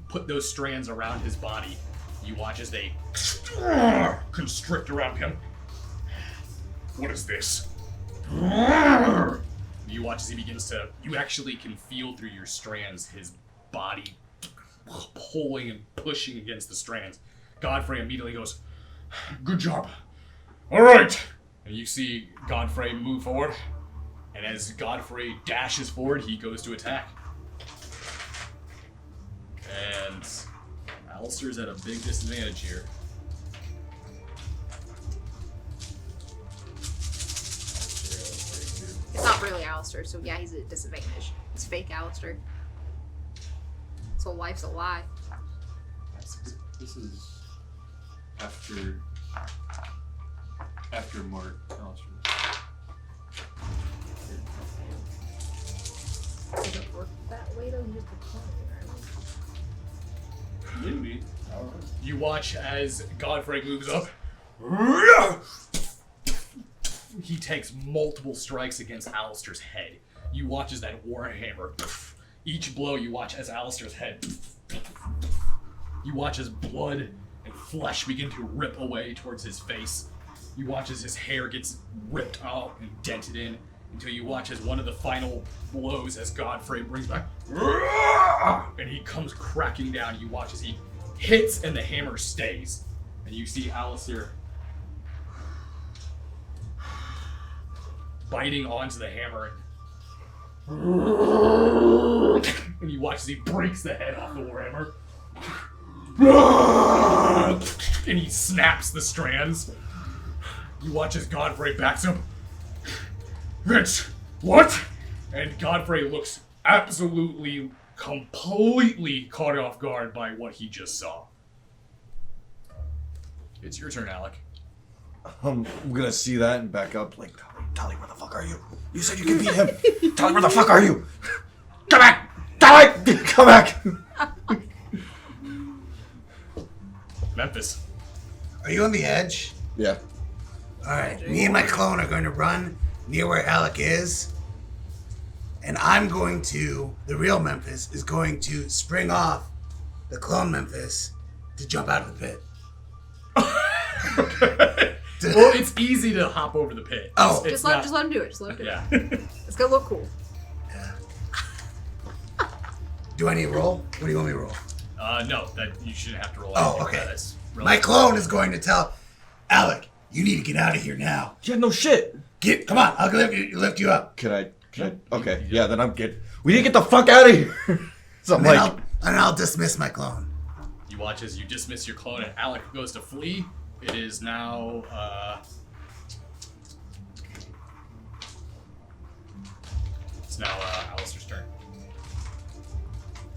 put those strands around his body. You watch as they constrict around him. What is this? You watch as he begins to. You actually can feel through your strands his body pulling and pushing against the strands. Godfrey immediately goes, Good job. All right. and you see Godfrey move forward. And as Godfrey dashes forward, he goes to attack. And Alistair's at a big disadvantage here. It's not really Alistair, so yeah, he's at a disadvantage. It's fake Alistair. So life's a lie. This is after Mark Alistair. Does it work that way though? You just decline, right? Maybe. I don't know. You watch as Godfrey moves up. He takes multiple strikes against Alistair's head. You watch as that warhammer. Each blow you watch as Alistair's head. You watch as blood and flesh begin to rip away towards his face. You watch as his hair gets ripped out and dented in until you watch as one of the final blows as Godfrey brings back and he comes cracking down. You watch as he hits and the hammer stays. And you see Alistair biting onto the hammer and you watch as he breaks the head off the warhammer. And he snaps the strands. You watch as Godfrey backs up. Vince, what? And Godfrey looks absolutely, completely caught off guard by what he just saw. It's your turn, Alec. I'm gonna see that and back up. Like, Tali, where the fuck are you? You said you could beat him. Tali, where the fuck are you? Come back! Tali, come back! Memphis. Are you on the edge? Yeah. Alright, me and my clone are going to run near where Alec is. And I'm going to, the real Memphis, is going to spring off the clone Memphis to jump out of the pit. Well, it's easy to hop over the pit. Oh. It's Just not- let him do it. Just let him do Yeah. it. It's gonna look cool. Do I need to roll? What do you want me to roll? No, that you shouldn't have to roll. Oh, anything. okay. That's My relative. clone is going to tell Alec, you need to get out of here now. Yeah, no shit. Come on, I'll lift you up. Can I? Okay, yeah, then I'm good. We need to get the fuck out of here. So I'm And, like, I'll dismiss my clone. You watch as you dismiss your clone and Alec goes to flee. It is now, it's now, Alistair's turn.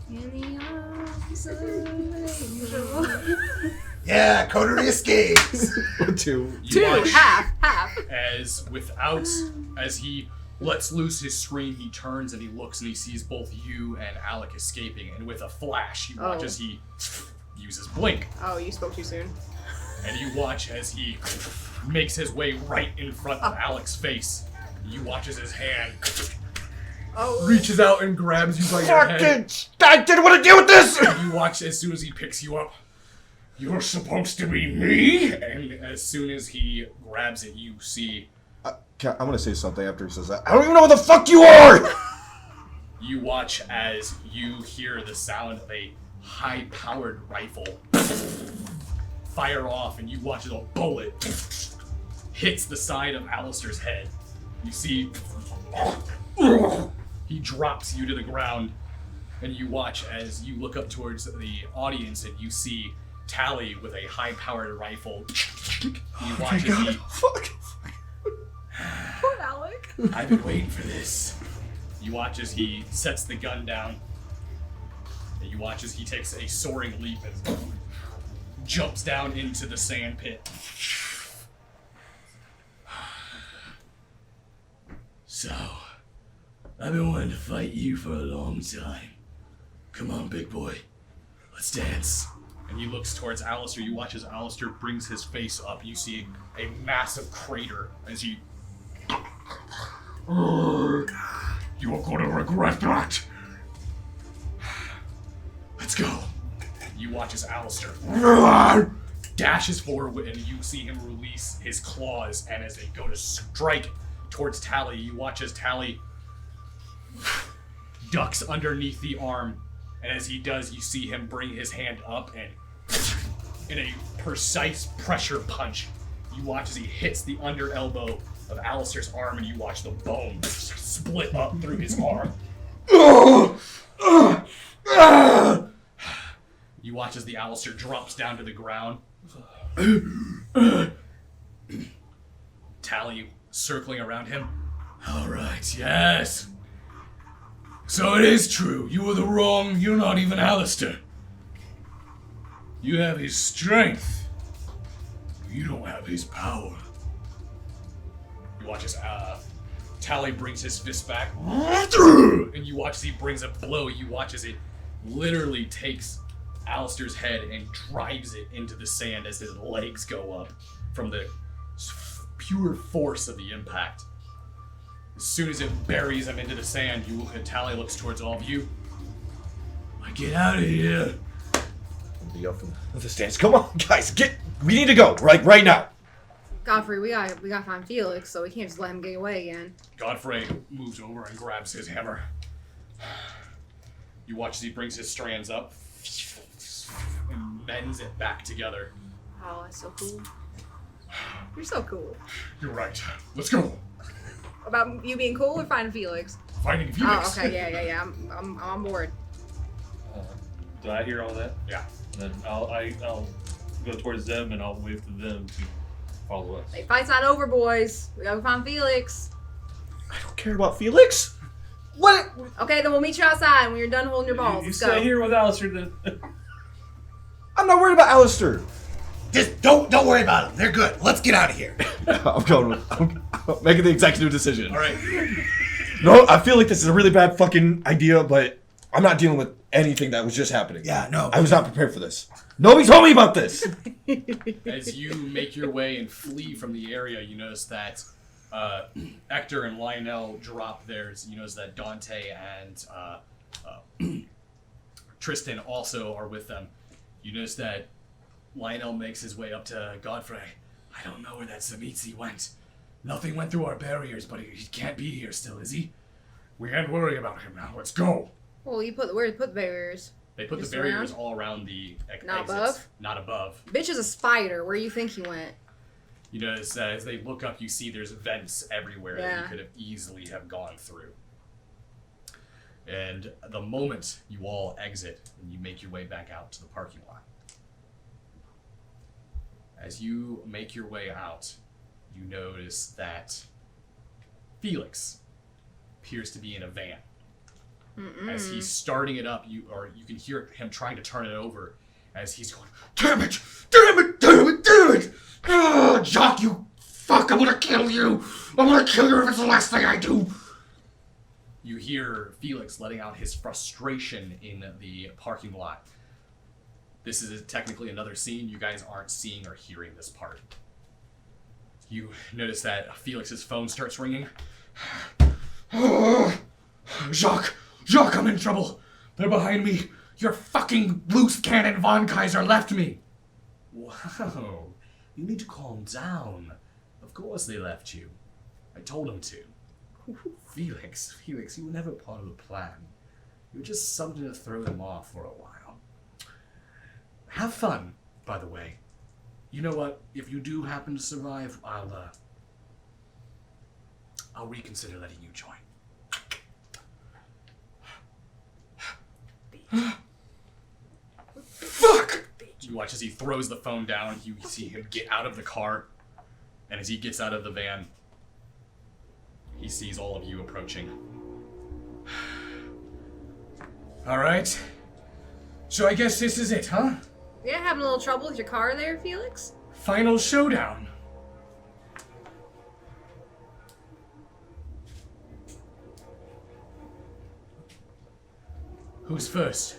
In the arms of an angel. Yeah, coterie escapes. 2. You Two, watch half. as he lets loose his scream, he turns and he looks and he sees both you and Alec escaping, and with a flash, you watch Oh. as he uses blink, Oh, you spoke too soon. and you watch as he makes his way right in front of Alec's face. You watch as his hand Oh. reaches out and grabs you by your head. I didn't want to deal with this. You watch as soon as he picks you up. You're supposed to be me? And as soon as he grabs it, you see. I'm gonna say something after he says that. I don't even know what the fuck you are. You watch as you hear the sound of a high-powered rifle fire off, and you watch as a bullet hits the side of Alistair's head. You see he drops you to the ground, and you watch as you look up towards the audience, and you see Tally with a high-powered rifle. You watch as he. Fuck. Poor Alec. I've been waiting for this. You watch as he sets the gun down. And you watch as he takes a soaring leap and jumps down into the sand pit. So, I've been wanting to fight you for a long time. Come on, big boy. Let's dance. And he looks towards Alistair. You watch as Alistair brings his face up. You see a massive crater as he You're gonna regret that. Let's go. You watch as Alistair dashes forward and you see him release his claws, and as they go to strike towards Tally, you watch as Tally ducks underneath the arm, and as he does, you see him bring his hand up and in a precise pressure punch, you watch as he hits the under elbow of Alistair's arm, and you watch the bone split up through his arm. You watch as the Alistair drops down to the ground. Tally circling around him. All right, yes. So it is true. You were the wrong. You're not even Alistair. You have his strength. You don't have his power. You watch as Tally brings his fist back, and you watch as he brings a blow. You watch as it literally takes Alistair's head and drives it into the sand as his legs go up from the pure force of the impact. As soon as it buries him into the sand, you look at Tally, looks towards all of you. Get out of here. The up from the stands. Come on, guys, we need to go right now. Godfrey, we gotta find Felix, so we can't just let him get away again. Godfrey moves over and grabs his hammer. You watch as he brings his strands up and mends it back together. Oh, that's so cool. You're so cool. You're right. Let's go. About you being cool or finding Felix? Finding Oh, Felix. okay, yeah. I'm on board. Do I hear all that? Yeah. And then I'll go towards them and I'll wave to them to follow us. Hey, fight's not over, boys. We gotta find Felix. I don't care about Felix. What? Okay, then we'll meet you outside when you're done holding your balls. You Let's stay go. here with Alistair then. I'm not worried about Alistair. Just don't worry about them. They're good. Let's get out of here. I'm making the executive decision. All right. No, I feel like this is a really bad fucking idea, but I'm not dealing with anything that was just happening. Yeah, no. I was not prepared for this. Nobody told me about this. As you make your way and flee from the area, you notice that Hector and Lionel drop theirs. You notice that Dante and Tristan also are with them. You notice that Lionel makes his way up to Godfrey. I don't know where that Samitsi went. Nothing went through our barriers, but he can't be here still, is he? We can't worry about him now. Let's go. Well, where you put the barriers? They put Just the barriers around? all around the Not exits. above? Not above. Bitch is a spider. Where do you think he went? You notice as they look up, you see there's vents everywhere that Yeah. you could have easily have gone through. And the moment you all exit and you make your way back out to the parking lot, as you make your way out, you notice that Felix appears to be in a van. As he's starting it up, you can hear him trying to turn it over as he's going, Damn it! Damn it! Damn it! Damn it! Ah, Jock, you fuck! I'm gonna kill you! I'm gonna kill you if it's the last thing I do! You hear Felix letting out his frustration in the parking lot. This is technically another scene. You guys aren't seeing or hearing this part. You notice that Felix's phone starts ringing. Jacques! Jacques, I'm in trouble! They're behind me! Your fucking loose cannon Von Kaiser left me! Wow, you need to calm down. Of course they left you. I told them to. Felix, you were never part of the plan. You were just something to throw them off for a while. Have fun, by the way. You know what? If you do happen to survive, I'll reconsider letting you join. Fuck! You watch as he throws the phone down. You see him get out of the car. And as he gets out of the van, he sees all of you approaching. Alright. So I guess this is it, huh? Yeah, having a little trouble with your car there, Felix? Final showdown. Who's first?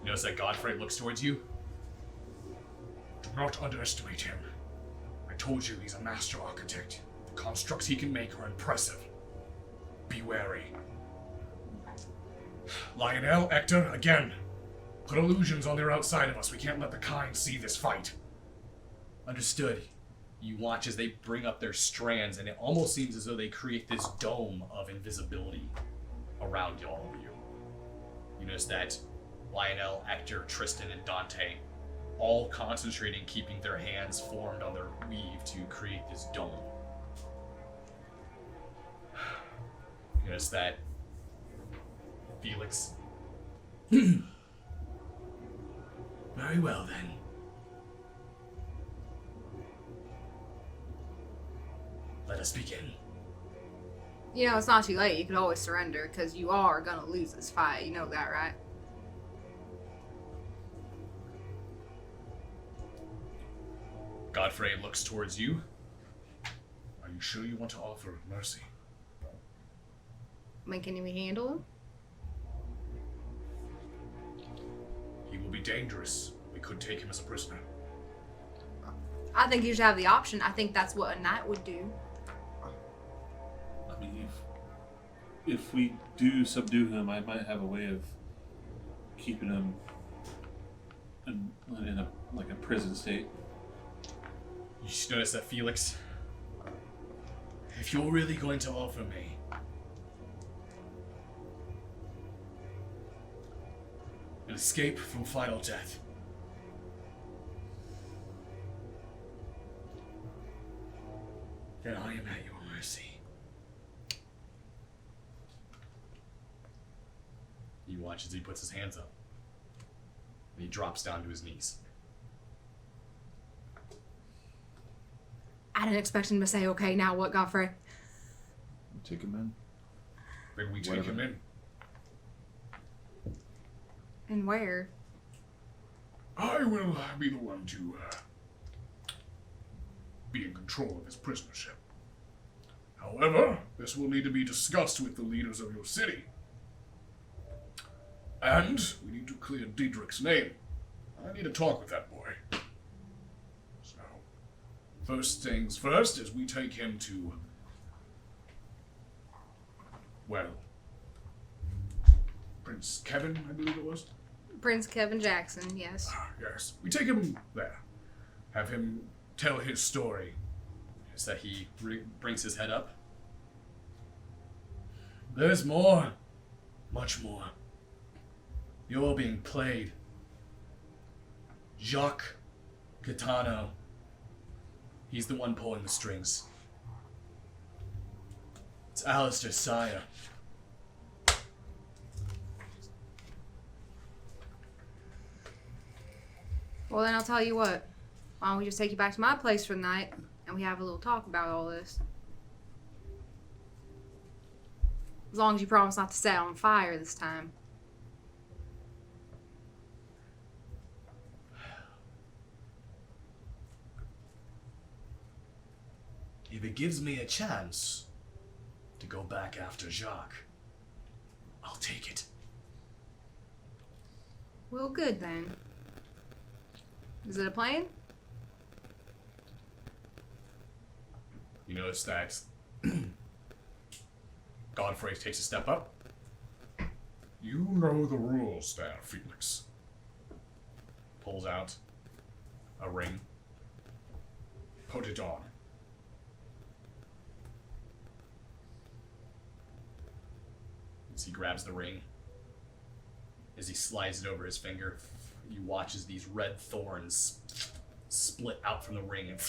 You notice that Godfrey looks towards you? Do not underestimate him. I told you he's a master architect. The constructs he can make are impressive. Be wary. Lionel, Hector, again. Put illusions on their outside of us. We can't let the kind see this fight. Understood. You watch as they bring up their strands, and it almost seems as though they create this dome of invisibility around all of you. You notice that Lionel, Hector, Tristan, and Dante all concentrating, keeping their hands formed on their weave to create this dome. You notice that Felix. Very well then. Let us begin. You know, it's not too late. You could always surrender, because you are gonna lose this fight. You know that, right? Godfrey looks towards you. Are you sure you want to offer mercy? I mean, can we handle him? He will be dangerous. We could take him as a prisoner. I think you should have the option. I think that's what a knight would do. I mean, if we do subdue him, I might have a way of keeping him in a prison state. You just notice that Felix, if you're really going to offer me an escape from final death, then I am at your mercy. You watch as he puts his hands up, and he drops down to his knees. I didn't expect him to say, okay, now what, Godfrey? Take him in. Then we take Whatever. him in. And where? I will be the one to be in control of his prisonership. However, this will need to be discussed with the leaders of your city. And we need to clear Diedrich's name. I need to talk with that boy. So, first things first is we take him to, well, Prince Kevin, I believe it was. Prince Kevin Jackson, yes. Yes, we take him there. Have him tell his story. Is that he brings his head up? There's more. Much more. You're being played. Jacques Catano. He's the one pulling the strings. It's Alistair's sire. Well, then I'll tell you what. Why don't we just take you back to my place for the night and we have a little talk about all this? As long as you promise not to set it on fire this time. If it gives me a chance to go back after Jacques, I'll take it. Well, good then. Is it a plan? You notice that Godfrey takes a step up. You know the rules there, Felix. Pulls out a ring. Put it on. As he grabs the ring, as he slides it over his finger, you watch as these red thorns split out from the ring and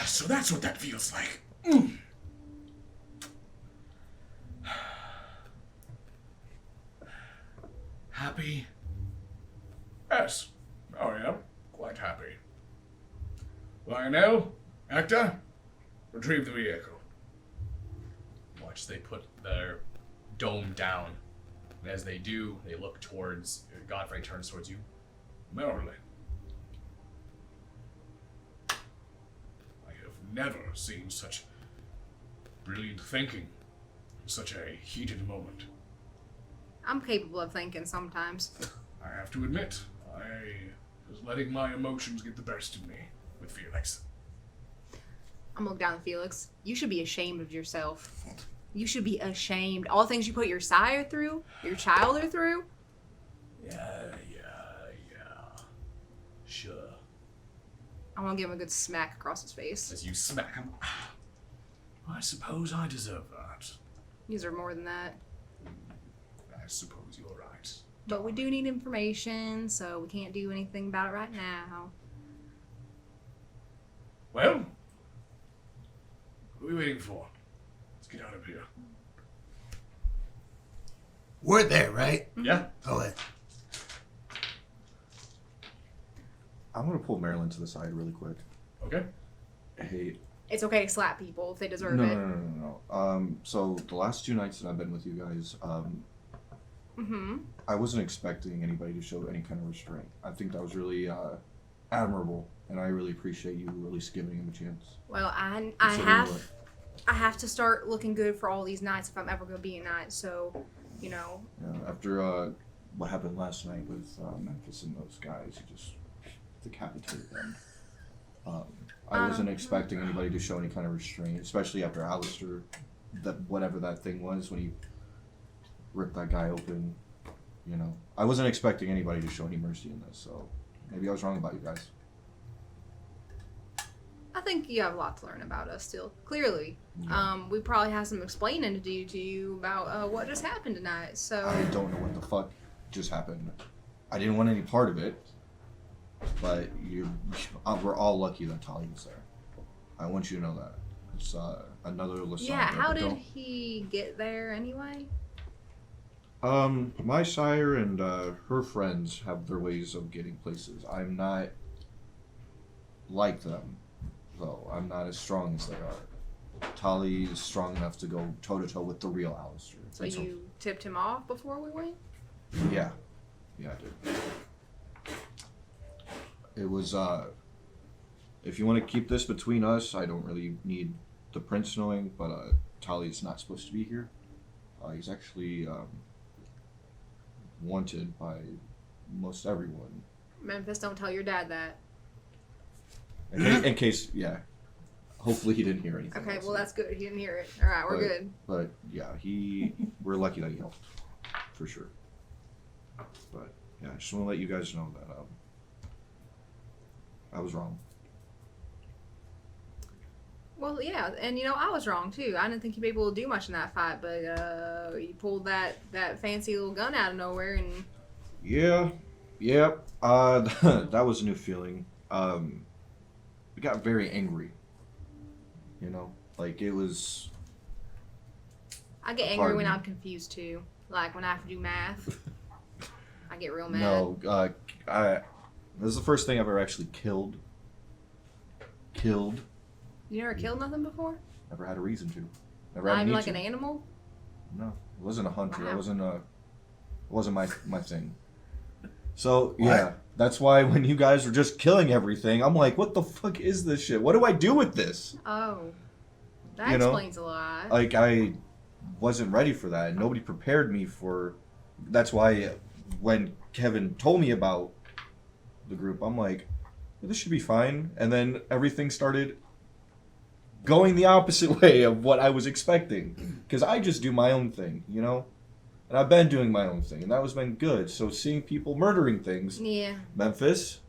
So that's what that feels like. Happy? Yes, I am quite happy. Lionel, Hector, retrieve the vehicle. watch they put their dome down. And as they do, they look towards Godfrey turns towards you. Merrily. I have never seen such brilliant thinking in such a heated moment. I'm capable of thinking sometimes. I have to admit, I was letting my emotions get the best of me with Felix. I'm gonna look down at Felix. You should be ashamed of yourself. You should be ashamed. All the things you put your sire through, your child are through. Yeah. Sure. I want to give him a good smack across his face. As you smack him, I suppose I deserve that. You deserve more than that. I suppose you're right. But we do need information, so we can't do anything about it right now. Well, what are we waiting for? Let's get out of here. We're there, right? yeah. Okay. I'm gonna pull Marilyn to the side really quick. Okay. Hey, It's okay to slap people if they deserve no, it. no. So the last 2 nights that I've been with you guys, Mm-hmm. I wasn't expecting anybody to show any kind of restraint. I think that was really admirable, and I really appreciate you at least giving him a chance. Well, I Considering have to start looking good for all these nights if I'm ever gonna be a knight. So, you know. After what happened last night with Memphis and those guys, you just decapitated them. I wasn't expecting anybody to show any kind of restraint, especially after Alistair, whatever that thing was when he ripped that guy open. You know, I wasn't expecting anybody to show any mercy in this, so maybe I was wrong about you guys. I think you have a lot to learn about us still. Clearly. We probably have some explaining to do to you about what just happened tonight. So I don't know what the fuck just happened. I didn't want any part of it, but we're all lucky that Tali was there. I want you to know that. It's another Lasanda. yeah, how but did don't- he get there anyway? My sire and her friends have their ways of getting places. I'm not like them, though. I'm not as strong as they are. Tali is strong enough to go toe to toe with the real Alistair. So And you tipped him off before we went? Yeah, I did. It was, if you want to keep this between us, I don't really need the prince knowing, but Tali's not supposed to be here. He's actually wanted by most everyone. Memphis, don't tell your dad that. In case, yeah. Hopefully he didn't hear anything. Okay, else. well that's good. He didn't hear it. All right, we're But- good. But yeah, we're lucky that he helped, for sure. But Yeah, I just want to let you guys know that I was wrong. Well, yeah, and I was wrong too. I didn't think you'd be able to do much in that fight, but you pulled that fancy little gun out of nowhere, and Yeah, yep. That was a new feeling. We got very angry. Like it was. I get angry Pardon when me. I'm confused too. Like when I have to do math, I get real mad. No, this is the first thing I've ever actually killed. You never killed nothing before? Never had a reason to. Never Not had a even need like to. an animal? No, it wasn't a hunter. Wow. It wasn't my thing. So yeah, that's why when you guys were just killing everything, I'm like, what the fuck is this shit? What do I do with this? Oh, that You know, explains a lot. Like I wasn't ready for that. And nobody prepared me for. That's why when Kevin told me about the group, I'm like, well, this should be fine. And then everything started going the opposite way of what I was expecting. Because I just do my own thing, And I've been doing my own thing, and that was been good. So seeing people murdering things, Yeah. Memphis,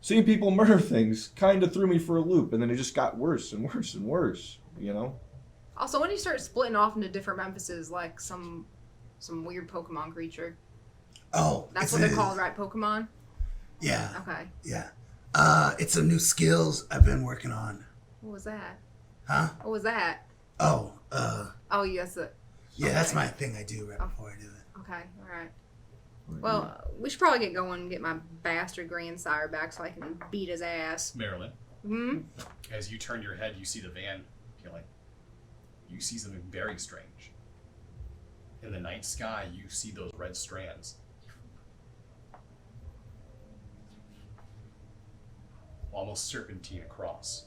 seeing people murder things kind of threw me for a loop, and then it just got worse and worse and worse, Also, when do you start splitting off into different Memphises, like some weird Pokemon creature? Oh, That's it's what they're a- called, right? Pokemon? Yeah, Okay. yeah. It's some new skills I've been working on. What was that? Huh? What was that? Oh, Oh, yes. yeah, that's Okay. my thing I do right before I do it. Okay, alright. Well, we should probably get going and get my bastard grandsire back so I can beat his ass. Marilyn, Hmm? as you turn your head, you see the van killing. You see something very strange. In the night sky, you see those red strands. Almost serpentine across.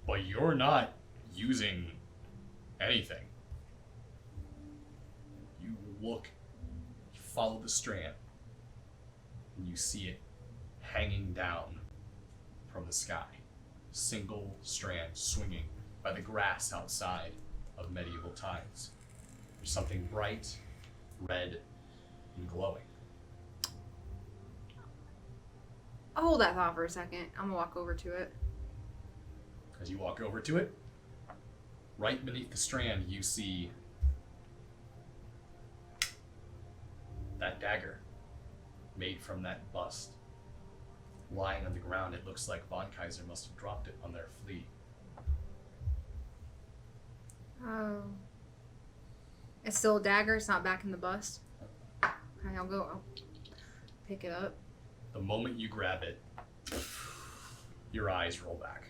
But you're not using anything. You look, you follow the strand, and you see it hanging down from the sky. Single strand swinging by the grass outside of medieval times. There's something bright, red, and glowing. I'll hold that thought for a second. I'm gonna walk over to it. As you walk over to it, right beneath the strand, you see that dagger made from that bust lying on the ground. It looks like Von Kaiser must have dropped it on their fleet. Oh. It's still a dagger, it's not back in the bust. Okay, I'll pick it up. The moment you grab it, your eyes roll back.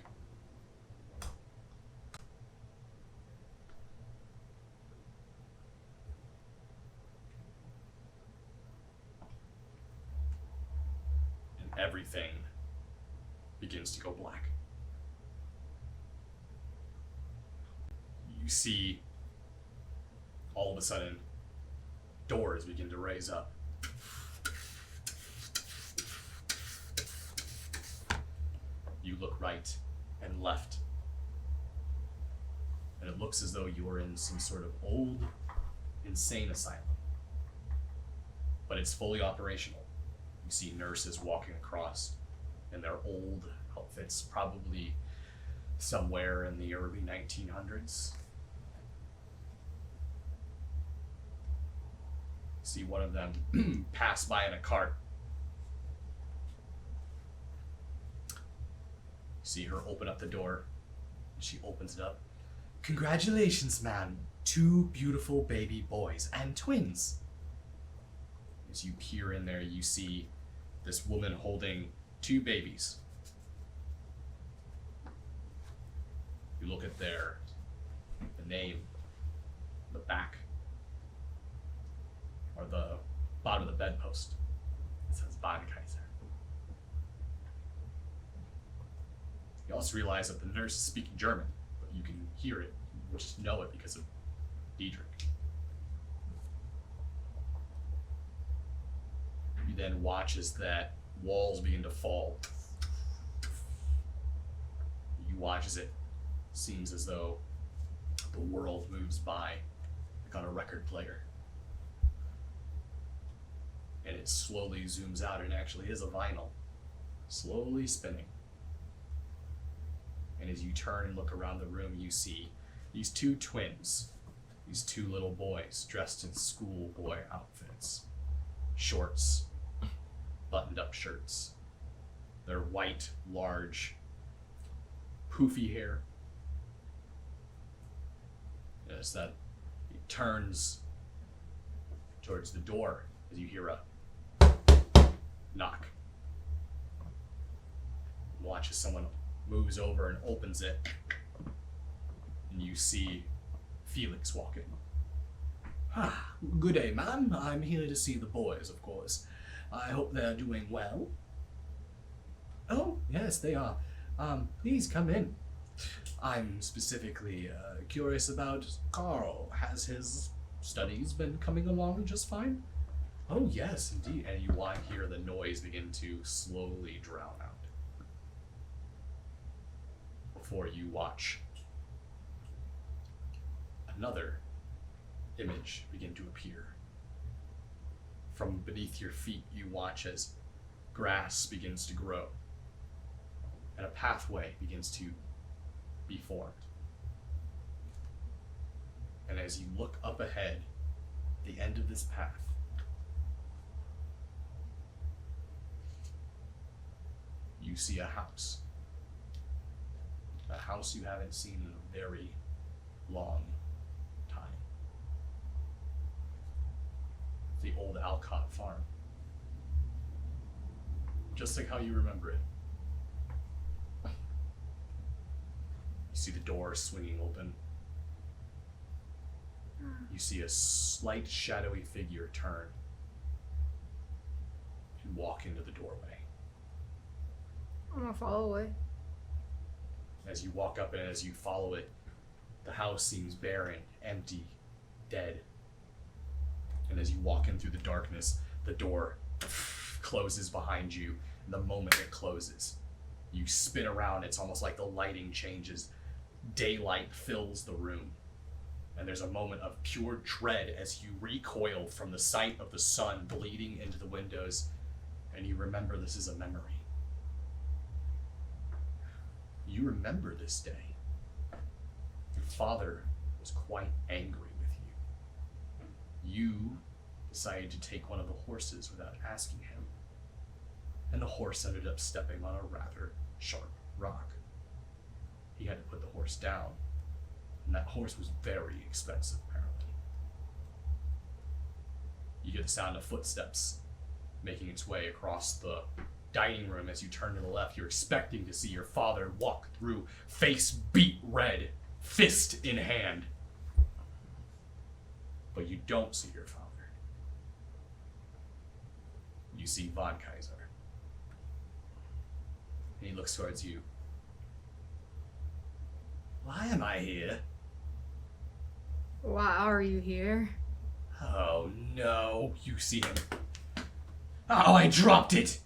And everything begins to go black. You see, all of a sudden, doors begin to raise up. You look right and left, and it looks as though you are in some sort of old, insane asylum. But it's fully operational. You see nurses walking across in their old outfits, probably somewhere in the early 1900s. You see one of them pass by in a cart. See her open up the door. She opens it up. Congratulations, ma'am. 2 beautiful baby boys and twins. As you peer in there, you see this woman holding 2 babies. You look at the name, the back, or the bottom of the bedpost. It says Von Kaiser. You also realize that the nurse is speaking German, but you can hear it. You just know it because of Diedrich. You then watch as that walls begin to fall. You watch as it seems as though the world moves by, like on a record player. and it slowly zooms out and actually is a vinyl, slowly spinning. And as you turn and look around the room, you see these two twins, these two little boys dressed in schoolboy outfits, shorts, buttoned up shirts. Their white, large, poofy hair. Yes, that he turns towards the door as you hear a knock. Watch as someone moves over and opens it, and you see Felix walk in. Ah, good day, ma'am. I'm here to see the boys, of course. I hope they're doing well. Oh, yes, they are. Please come in. I'm specifically curious about Carl. Has his studies been coming along just fine? Oh, yes, indeed. And you want to hear the noise begin to slowly drown out. Before you watch another image begin to appear. From beneath your feet, you watch as grass begins to grow and a pathway begins to be formed. And as you look up ahead, the end of this path, you see a house. A house you haven't seen in a very long time. The old Alcott farm. Just like how you remember it. You see the door swinging open. You see a slight shadowy figure turn and walk into the doorway. I'm gonna follow it. As you walk up and as you follow it, the house seems barren, empty, dead. And as you walk in through the darkness, the door closes behind you. And the moment it closes, you spin around. It's almost like the lighting changes. Daylight fills the room. And there's a moment of pure dread as you recoil from the sight of the sun bleeding into the windows. And you remember this is a memory. You remember this day. Your father was quite angry with you. You decided to take one of the horses without asking him. And the horse ended up stepping on a rather sharp rock. He had to put the horse down. And that horse was very expensive, apparently. You get the sound of footsteps making its way across the dining room. As you turn to the left, you're expecting to see your father walk through, face beet red, fist in hand. But you don't see your father. You see Von Kaiser. And he looks towards you. Why am I here? Why are you here? Oh no, you see him. Oh, I dropped it!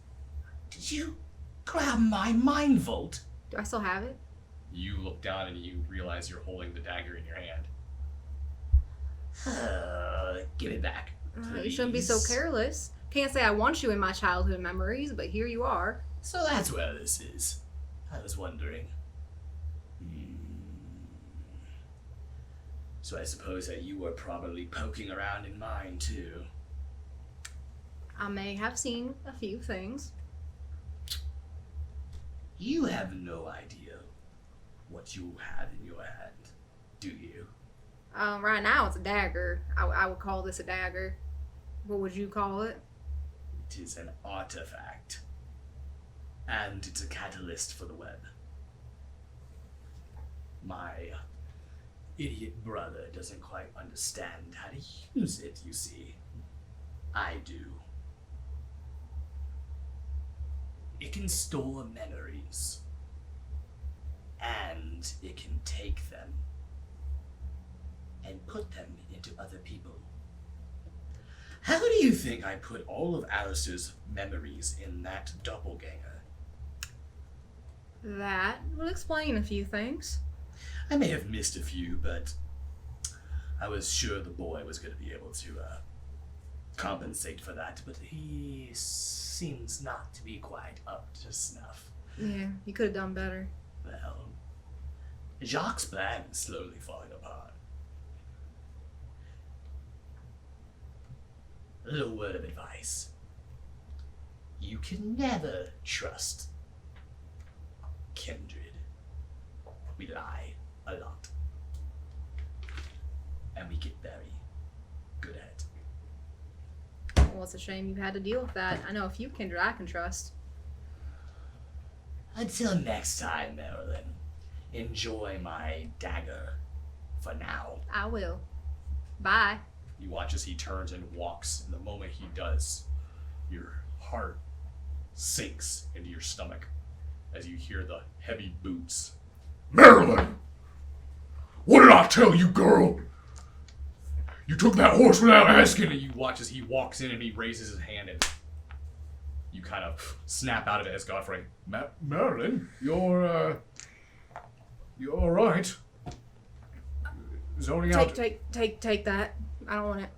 Did you grab my mind vault? Do I still have it? You look down and you realize you're holding the dagger in your hand. Give it back. You shouldn't be so please. careless. Can't say I want you in my childhood memories, but here you are. So that's where this is. I was wondering. So I suppose that you were probably poking around in mine too. I may have seen a few things. You have no idea what you had in your hand, do you? Right now it's a dagger. I would call this a dagger. What would you call it? It is an artifact. And it's a catalyst for the web. My idiot brother doesn't quite understand how to use it, you see. I do. It can store memories. And it can take them and put them into other people. How do you think I put all of Alistair's memories in that doppelganger? That would explain a few things. I may have missed a few, but I was sure the boy was going to be able to compensate for that, but he seems not to be quite up to snuff. Yeah, you could have done better. Well, Jacques' plan is slowly falling apart. A little word of advice. You can never trust kindred. We lie a lot. And we get very good at it. Well, it's a shame you had to deal with that. I know a few kindred I can trust. Until next time, Marilyn, enjoy my dagger for now. I will. Bye. You watch as he turns and walks, and the moment he does, your heart sinks into your stomach as you hear the heavy boots. Marilyn! What did I tell you, girl? You took that horse without asking. And you watch as he walks in and he raises his hand and you kind of snap out of it as Godfrey. Marilyn, you're all right. Zoning out. Take that. I don't want it.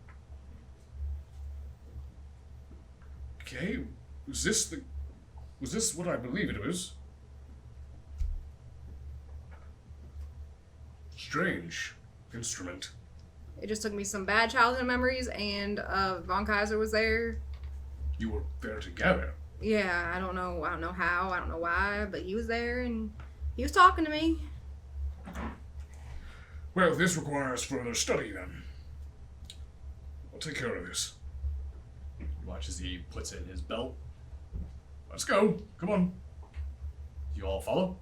Okay, was this what I believe it was? Strange instrument. It just took me some bad childhood memories, and Von Kaiser was there. You were there together. Yeah, I don't know how, I don't know why, but he was there and he was talking to me. Well, this requires further study then. I'll take care of this. You watch as he puts it in his belt. Let's go. Come on. You all follow?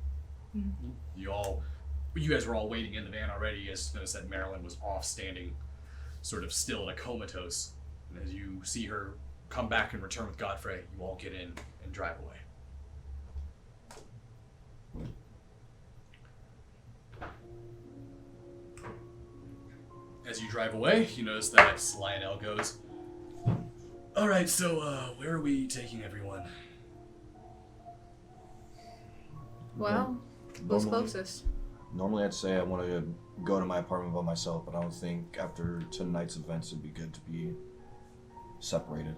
Mm-hmm. You guys were all waiting in the van already. As noticed that Marilyn was off standing, sort of still in a comatose. And as you see her come back and return with Godfrey, you all get in and drive away. As you drive away, you notice that Lionel goes, "Alright, so where are we taking everyone?" Well, who's Normally- closest? Normally, I'd say I want to go to my apartment by myself, but I don't think after tonight's events it'd be good to be separated.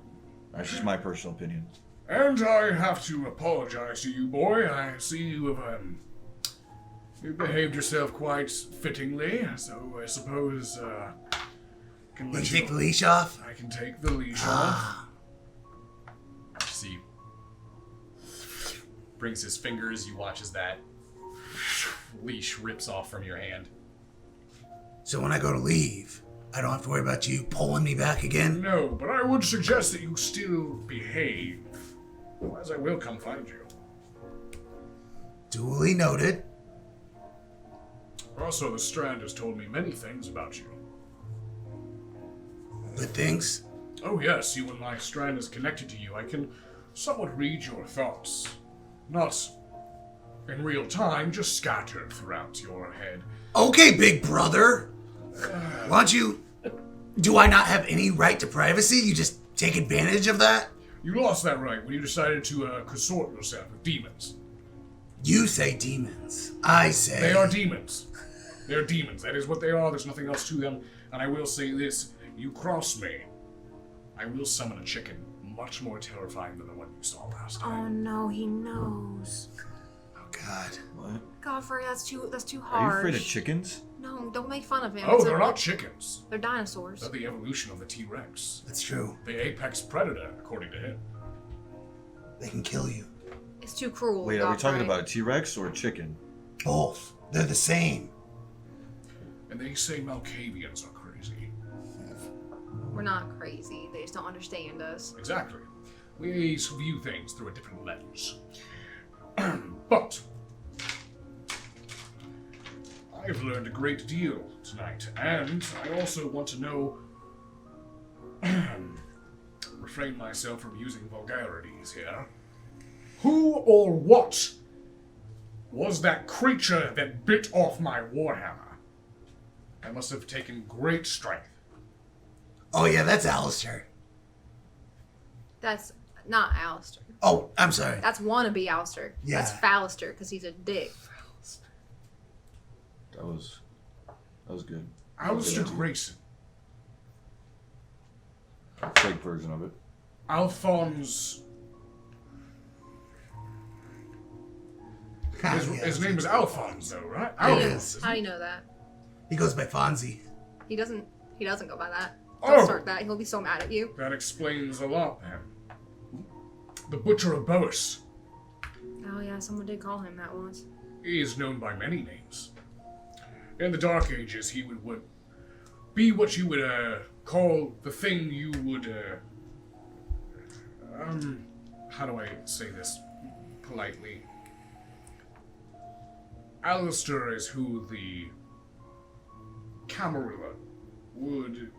That's just my personal opinion. And I have to apologize to you, boy. I see you have you behaved yourself quite fittingly, so I suppose can You let take the leash off? I can take the leash off. See, brings his fingers. You watch as that leash rips off from your hand. So when I go to leave, I don't have to worry about you pulling me back again? No, but I would suggest that you still behave. Otherwise, I will come find you. Duly noted. Also, the Strand has told me many things about you. Good things? Oh yes, you and my Strand is connected to you. I can somewhat read your thoughts. Not in real time, just scattered throughout your head. Okay, big brother. Why don't you... Do I not have any right to privacy? You just take advantage of that? You lost that right when you decided to consort yourself with demons. You say demons. I say... They are demons. They're demons. That is what they are. There's nothing else to them. And I will say this. You cross me, I will summon a chicken much more terrifying than the one you saw last Oh time. no, he knows. Oh, God. What? Godfrey, that's too Are harsh. you afraid of chickens? No, don't make fun of him. Oh, It's they're a- not chickens. They're dinosaurs. They're the evolution of the T-Rex. That's true. The apex predator, according to him. They can kill you. It's too cruel. Wait, are we talking Godfrey. about a T-Rex or a chicken? Both. They're the same. And they say Malkavians are crazy. We're not crazy. They just don't understand us. Exactly. We view things through a different lens. But I've learned a great deal tonight, and I also want to know, refrain myself from using vulgarities here. Who or what was that creature that bit off my warhammer? I must have taken great strength. Oh, yeah, that's Alistair. That's not Alistair. Oh, I'm sorry. That's wannabe Alistair. Yeah. That's Fallister, because he's a dick. That was good. Alistair Grayson. fake version of it. Alphonse. Yeah, His name is Alphonse, though, right? It Alphonse. is. How do you know that? He goes by Fonzie. He doesn't go by that. Oh. Don't start that. He'll be so mad at you. That explains a lot, then. The Butcher of Boas. Oh yeah, someone did call him that once. He is known by many names. In the Dark Ages, he would be what you would call the thing you would how do I say this politely? Alistair is who the Camarilla would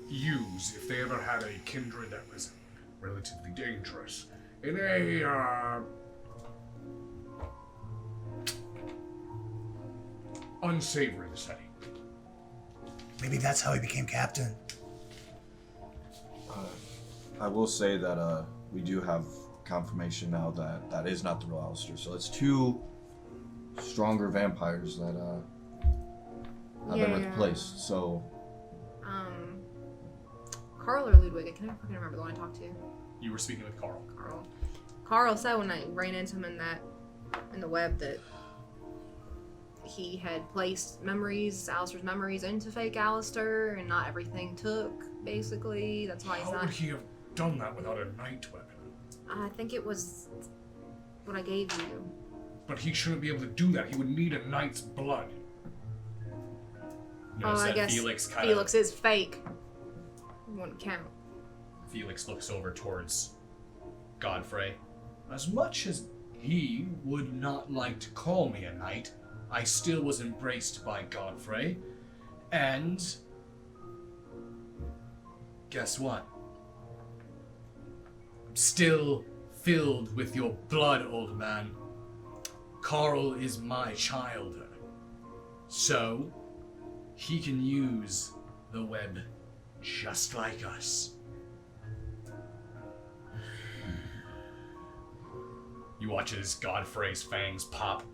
use if they ever had a kindred that was relatively dangerous. In a unsavory setting. Maybe that's how he became captain. I will say that we do have confirmation now that that is not the real Alistair. So it's two stronger vampires that have been replaced. So Carl or Ludwig? I can't fucking remember the one I talked to. You were speaking with Carl. Carl said when I ran into him in the web that he had placed Alistair's memories into fake Alistair, and not everything took. Basically, that's why he's How not. would he have done that without a night weapon? I think it was what I gave you. But he shouldn't be able to do that. He would need a knight's blood. Notice I that guess Felix Felix is fake. Wouldn't count. Felix looks over towards Godfrey. As much as he would not like to call me a knight, I still was embraced by Godfrey. And guess what? I'm still filled with your blood, old man. Carl is my child. So, he can use the web just like us. You watch as Godfrey's fangs pop.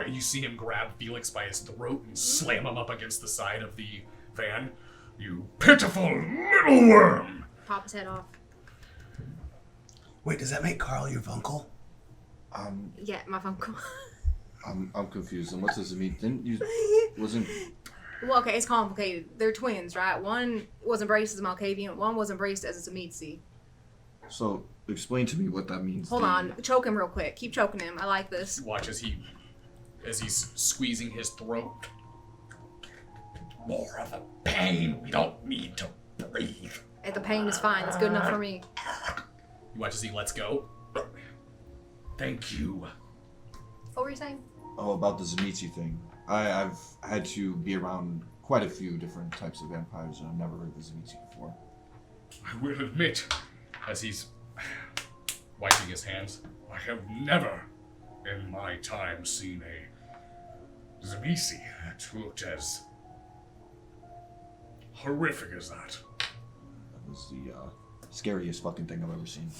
You see him grab Felix by his throat and slam him up against the side of the van. You pitiful little worm! Pop his head off. Wait, does that make Carl your uncle? Yeah, my uncle. I'm confused. And what does it mean? Wasn't Well, okay, it's complicated. They're twins, right? One was embraced as a Malkavian, one was embraced as a Tzimisce. so? Explain to me what that means. Hold on, choke him real quick. Keep choking him. I like this. Watch as he's squeezing his throat. More of the pain. We don't need to breathe. The pain is fine. It's good enough for me. You watch as he lets go. Thank you. What were you saying? Oh, about the Tzimisce thing. I've had to be around quite a few different types of vampires, and I've never heard of the Tzimisce before. I will admit, As he's wiping his hands. I have never in my time seen a Tzimisce that looked as horrific as that. That was the scariest fucking thing I've ever seen.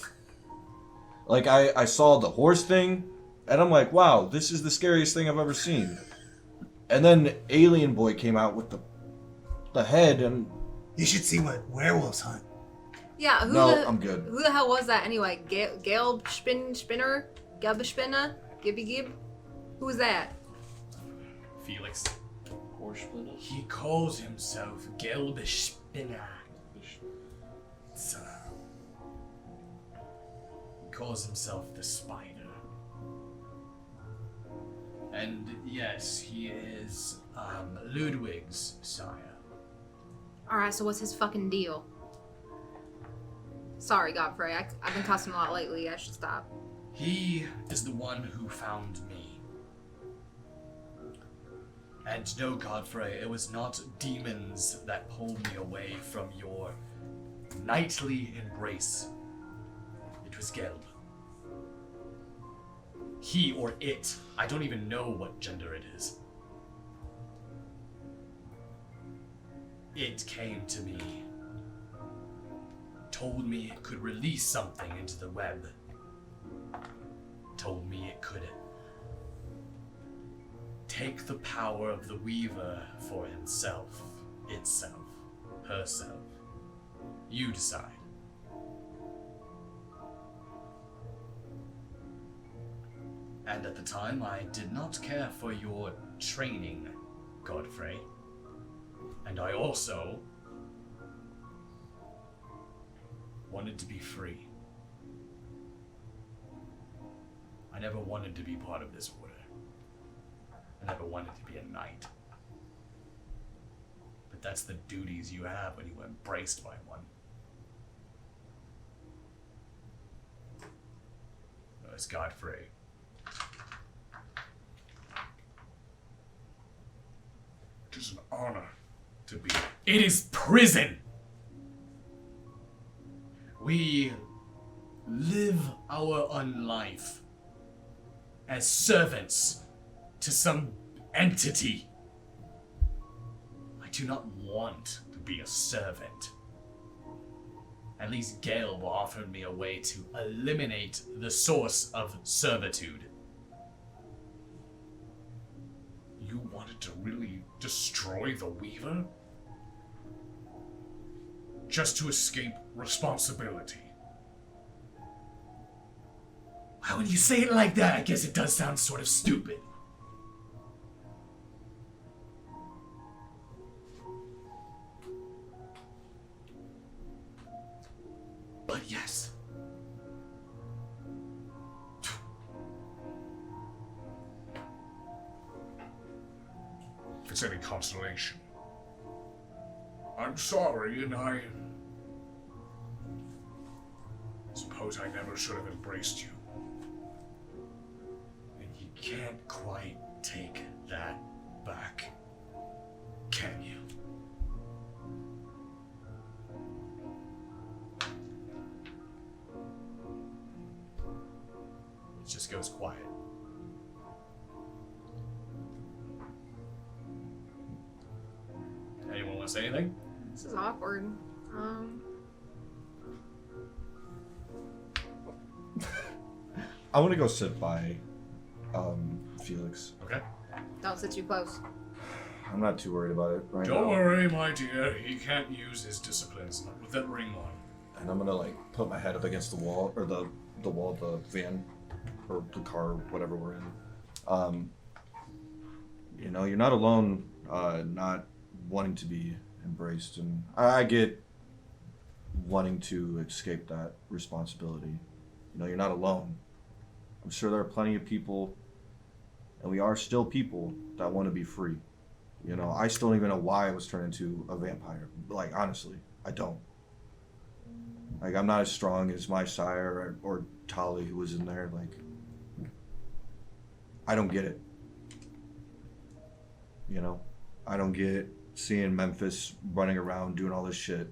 Like, I saw the horse thing, and I'm like, wow, this is the scariest thing I've ever seen. And then Alien Boy came out with the head, and... You should see what werewolves hunt. Yeah, I'm good. Who the hell was that anyway? Gelb Spinner? Gelbespinner? Gibby Gib? Who was that? Felix. Horseman. He calls himself Gelbespinner. So, he calls himself the Spider. And yes, he is Ludwig's sire. Alright, so what's his fucking deal? Sorry, Godfrey. I've been cussing a lot lately. I should stop. He is the one who found me. And no, Godfrey, it was not demons that pulled me away from your knightly embrace. It was Gelb. He or it, I don't even know what gender it is. It came to me, told me it could release something into the web, told me it could take the power of the Weaver for himself, itself. herself. You decide. And at the time, I did not care for your training, Godfrey. And I also wanted to be free. I never wanted to be part of this order. I never wanted to be a knight. But that's the duties you have when you were embraced by one. As Godfrey. It is an honor to be. It is prison! We live our own life as servants to some entity. I do not want to be a servant. At least Gale offered me a way to eliminate the source of servitude. You wanted to really destroy the Weaver? Just to escape responsibility. Well, when you say it like that, I guess it does sound sort of stupid. But yes. If it's any consolation. I'm sorry, and I suppose I never should have embraced you. And you can't quite take that back, can you? It just goes quiet. Anyone want to say anything? This is awkward. I want to go sit by Felix. Okay. Don't sit too close. I'm not too worried about it right now. Don't worry, my dear. He can't use his disciplines, not with that ring on. And I'm gonna like put my head up against the wall, or the wall of the van, or the car, whatever we're in. You know, you're not alone. Not wanting to be embraced, and I get wanting to escape that responsibility. You know, you're not alone. I'm sure there are plenty of people, and we are still people that want to be free. You know, I still don't even know why I was turned into a vampire. Like, honestly, I don't. Like, I'm not as strong as my sire or Tali, who was in there. Like, I don't get it. You know, I don't get seeing Memphis running around doing all this shit.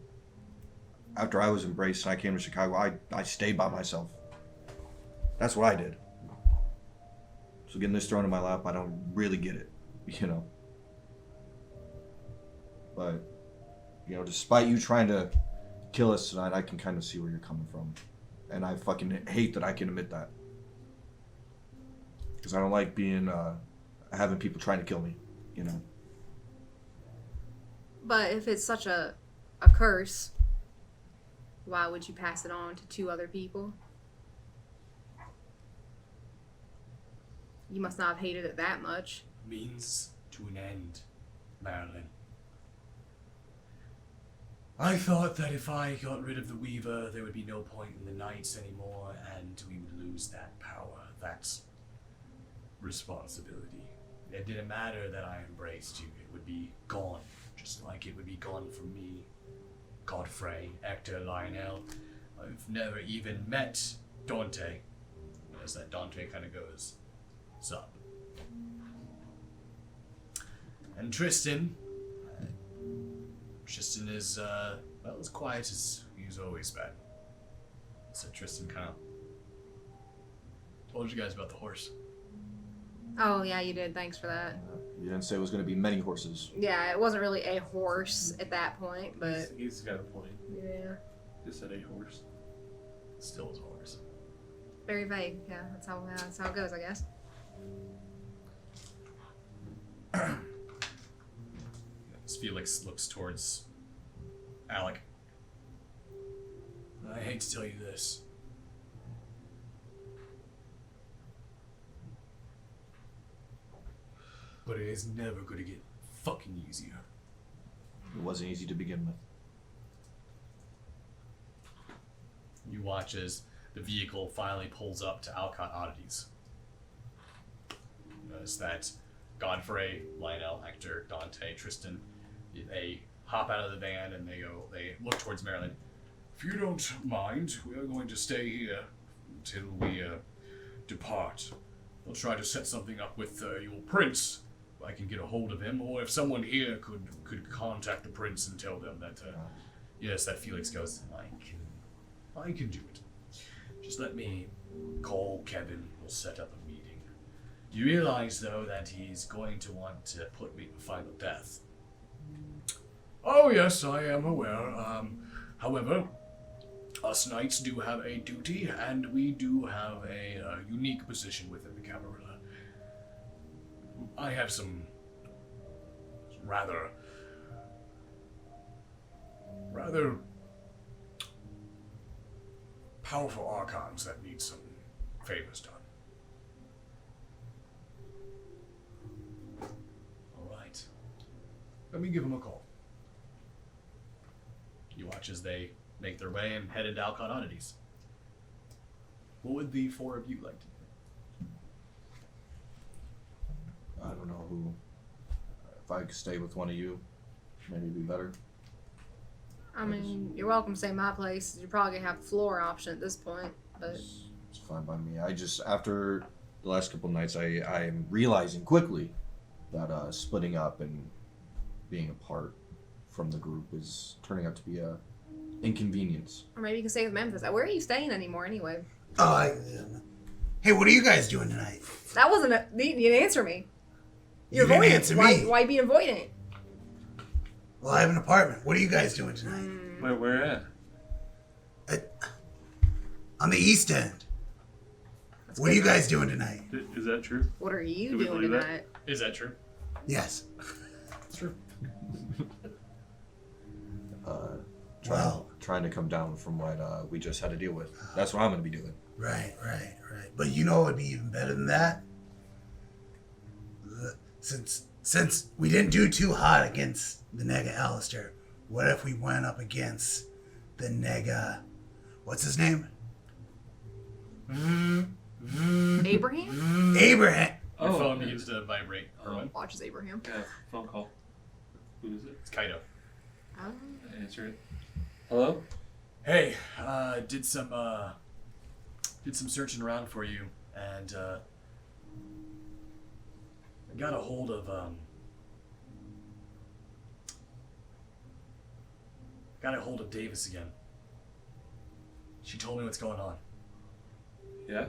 After I was embraced and I came to Chicago, I stayed by myself. That's what I did. So getting this thrown in my lap, I don't really get it, you know. But, you know, despite you trying to kill us tonight, I can kind of see where you're coming from. And I fucking hate that I can admit that. Because I don't like being, having people trying to kill me, you know. But if it's such a curse, why would you pass it on to 2 other people? You must not have hated it that much. Means to an end, Marilyn. I thought that if I got rid of the Weaver, there would be no point in the Knights anymore, and we would lose that power, that responsibility. It didn't matter that I embraced you, it would be gone, just like it would be gone from me. Godfrey, Hector, Lionel. I've never even met Dante. As that Dante kind of goes, sup. And Tristan is, well, as quiet as he's always been. So Tristan kind of told you guys about the horse. Oh, yeah, you did. Thanks for that. You didn't say it was going to be many horses. Yeah, it wasn't really a horse at that point, but He's got a point. yeah. Just said a horse. Still is a horse. Very vague. Yeah, that's how it goes, I guess. As Felix looks towards Alec. I hate to tell you this. But it is never going to get fucking easier. It wasn't easy to begin with. You watch as the vehicle finally pulls up to Alcott Oddities. You notice that Godfrey, Lionel, Hector, Dante, Tristan, they hop out of the van and they look towards Marilyn. If you don't mind, we are going to stay here until we depart. I'll try to set something up with your prince. If I can get a hold of him, or if someone here could contact the prince and tell them that. Yes, that Felix goes, I can do it. Just let me call Kevin. We'll set up a meeting. You realize, though, that he's going to want to put me to final death. Oh yes, I am aware. However, us knights do have a duty, and we do have a unique position within the Camarilla. I have some rather powerful archons that need some favors done. All right. Let me give him a call. You watch as they make their way and head into Alcott Oddities. What would the four of you like to do? I don't know who. If I could stay with one of you, maybe it'd be better. I mean, you're welcome to stay at my place. You're probably gonna have the floor option at this point, but It's fine by me. I just, after the last couple nights, I'm realizing quickly that splitting up and being apart from the group is turning out to be a inconvenience. or maybe you can stay with Memphis. Where are you staying anymore, anyway? Hey, what are you guys doing tonight? That wasn't a. You didn't answer me. You didn't answer me. Why be avoidant? Well, I have an apartment. What are you guys doing tonight? Where at? On the East End. What are you guys doing tonight? Is that true? What are you Do we doing believe that? tonight? Is that true? Yes. It's true. Trying to come down from what we just had to deal with. That's what I'm going to be doing. Right. But you know what would be even better than that? Since we didn't do too hot against the Nega Alistair, what if we went up against the Nega... What's his name? Abraham? Abraham. Your phone begins to vibrate. Erwin. Watches Abraham. Yeah, phone call. Who is it? It's Kaido. Oh. Answer it. Hello? Hey, did some searching around for you, and I got a hold of Davis again. She told me what's going on. Yeah?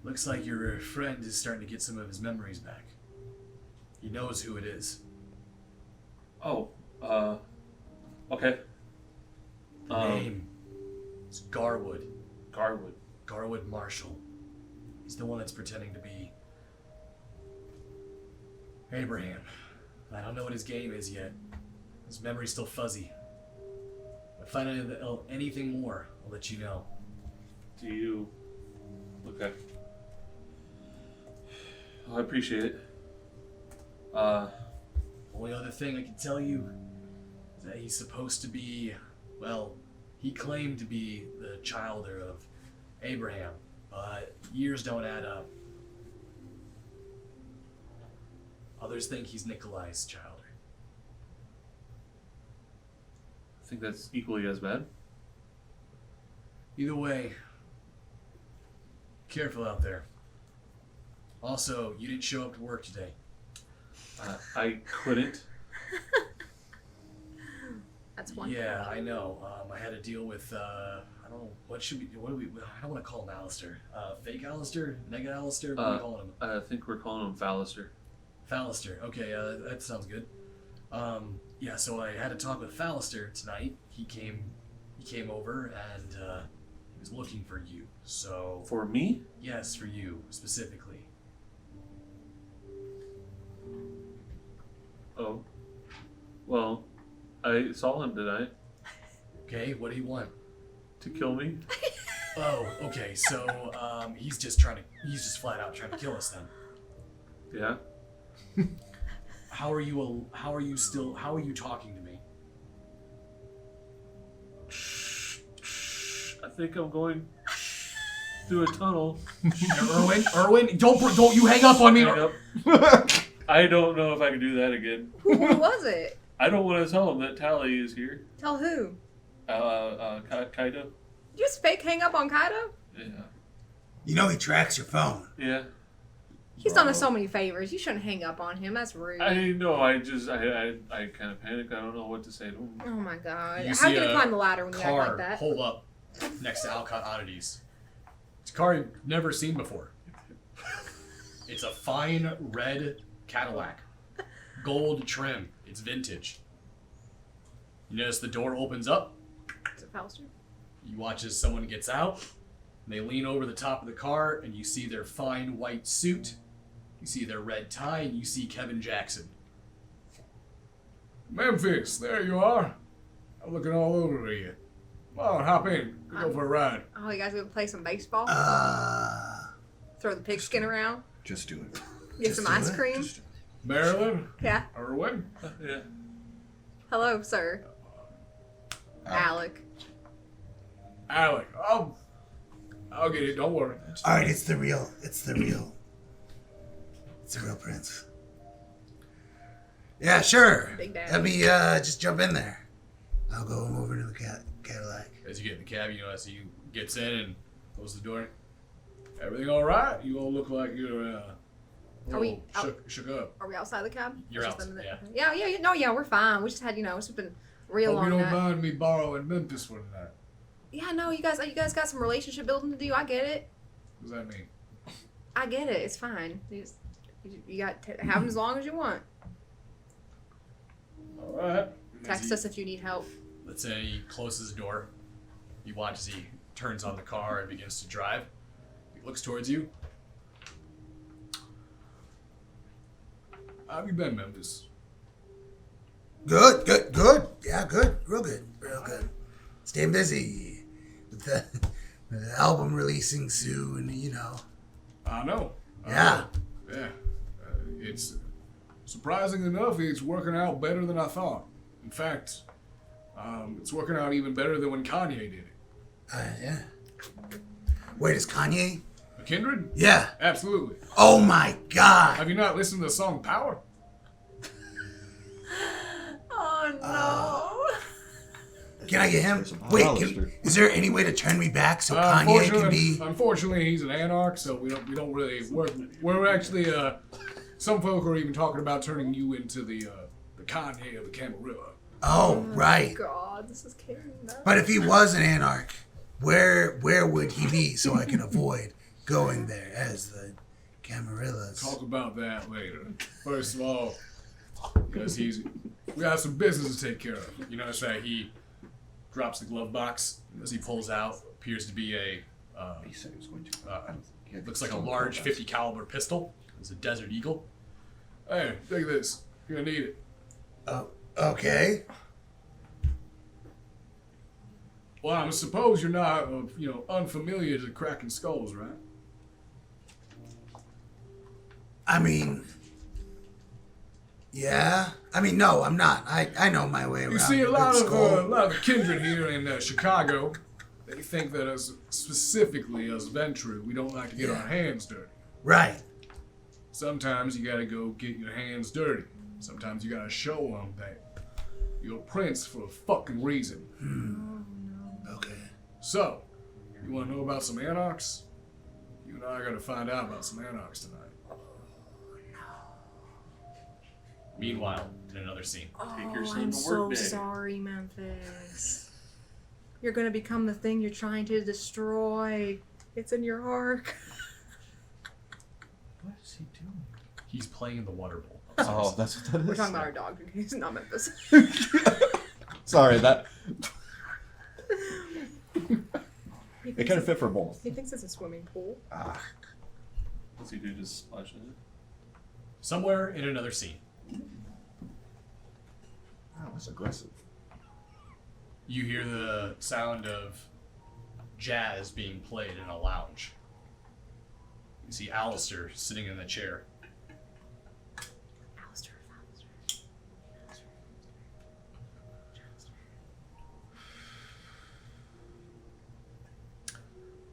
Looks like your friend is starting to get some of his memories back. He knows who it is. Oh, okay. The name is Garwood. Garwood. Garwood Marshall. He's the one that's pretending to be Abraham. I don't know what his game is yet. His memory's still fuzzy. If I find anything more, I'll let you know. Do you... Okay. Well, I appreciate it. Only other thing I can tell you is that he's supposed to be, well, he claimed to be the child of Abraham, but years don't add up. Others think he's Nikolai's child. I think that's equally as bad. Either way, careful out there. Also, you didn't show up to work today. I couldn't. That's one. Yeah, I know. I had to deal with, I don't know, what do we, I don't want to call him Alistair. Fake Alistair? Nega Alistair? What are we calling him? I think we're calling him Fallister. Fallister. Okay, that sounds good. Yeah, so I had to talk with Fallister tonight. He came over and he was looking for you. So For me? yes, for you specifically. Oh. Well, I saw him tonight Okay, what do you want? to kill me. Oh, okay. So he's just flat out trying to kill us then. Yeah. How are you talking to me? I think I'm going through a tunnel. Erwin, don't you hang up on me. Hang up. I don't know if I can do that again. Who was it? I don't want to tell him that Tally is here. Tell who? Kaido. You just fake hang up on Kaido? Yeah. You know he tracks your phone. Yeah. He's done us so many favors. You shouldn't hang up on him. That's rude. I know. I kind of panicked. I don't know what to say to him. Oh my god. You How see can you a climb the ladder when you act car like that? pull up next to Alcott Oddities. It's a car you've never seen before. It's a fine red Cadillac. Gold trim. It's vintage. You notice the door opens up. Is it Falster? You watch as someone gets out. And they lean over the top of the car, and you see their fine white suit. You see their red tie, and you see Kevin Jackson. Memphis, there you are. I'm looking all over you. Come on, hop in. Go for a ride. Oh, you guys gonna play some baseball? Throw the pigskin around? Just do it. Get some ice cream? Just do it. Marilyn, Yeah. Erwin. Yeah. Hello, sir. Alec. Alec. I'll get it. Don't worry. All right, it's the real prince. Yeah, sure. Big Daddy. Let me just jump in there. I'll go over to the Cadillac. As you get in the cab, you know, as he gets in and closes the door. Everything all right? You all look like you're a Are we little shook up. Are we outside the cab? You're Just out, in the- yeah. Yeah, no, yeah, we're fine. We just had, it's been real Hope long you don't night. mind me borrowing Memphis for tonight. Yeah, no, you guys got some relationship building to do. I get it. What does that mean? I get it. It's fine. You got have them as long as you want. All right. Text us if you need help. Let's say he closes the door. You watch as he turns on the car and begins to drive. He looks towards you. How have you been, Memphis? Good. Yeah, good. Real good. Staying busy with the album releasing soon, I know. Yeah. Yeah. It's surprising enough, it's working out better than I thought. In fact, it's working out even better than when Kanye did it. Yeah. Wait, is Kanye? A Kindred? Yeah. Absolutely. Oh my God. Have you not listened to the song Power? Oh Can I get him? It's a Wait, Hollister. is there any way to turn me back so Kanye can be? Unfortunately, he's an anarch, so we don't really work. We're actually some folk are even talking about turning you into the Kanye of the Camarilla. Oh, right. God, this is killing me. But if he was an anarch, where would he be so I can avoid going there as the Camarillas? Talk about that later. First of all, because we have some business to take care of. You notice that he drops the glove box as he pulls out. Appears to be a He said he was going to. looks like a large 50 caliber pistol. It's a Desert Eagle. Hey, take this. You're gonna need it. Oh, okay. Well, I suppose you're not, unfamiliar to cracking skulls, right? I mean, yeah. I mean, no, I'm not. I know my way around. You see, a good lot skull. of the kindred here in Chicago, they think that us, specifically us Ventru, we don't like to get our hands dirty. Right. Sometimes you gotta go get your hands dirty. Sometimes you gotta show them that you're a prince for a fucking reason. Okay. So, you wanna know about some anarchs? You and I gotta find out about some anarchs tonight. Meanwhile, in another scene. Take your son I'm to so work day. sorry, Memphis. You're gonna become the thing you're trying to destroy. It's in your arc. What is he doing? He's playing in the water bowl. Oh, that's what that is. We're talking about our dog. He's not Memphis. Sorry, that He it thinks kind of fit for both. He thinks it's a swimming pool. What's he do? Just splash in it? Somewhere in another scene. Wow, that's aggressive. You hear the sound of jazz being played in a lounge. You see Alistair sitting in the chair.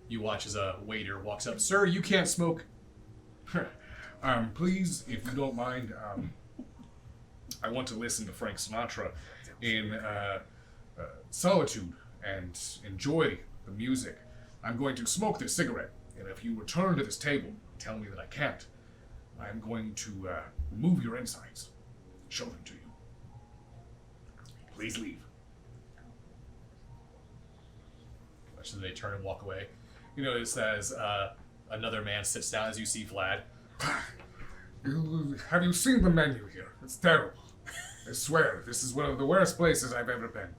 You watch as a waiter walks up. Sir, you can't smoke. Please, if you don't mind, I want to listen to Frank Sinatra in solitude and enjoy the music. I'm going to smoke this cigarette, and if you return to this table and tell me that I can't, I'm going to remove your insides, show them to you. Please leave. So they turn and walk away. You notice as another man sits down as you see Vlad. Have you seen the menu here? It's terrible. I swear, this is one of the worst places I've ever been.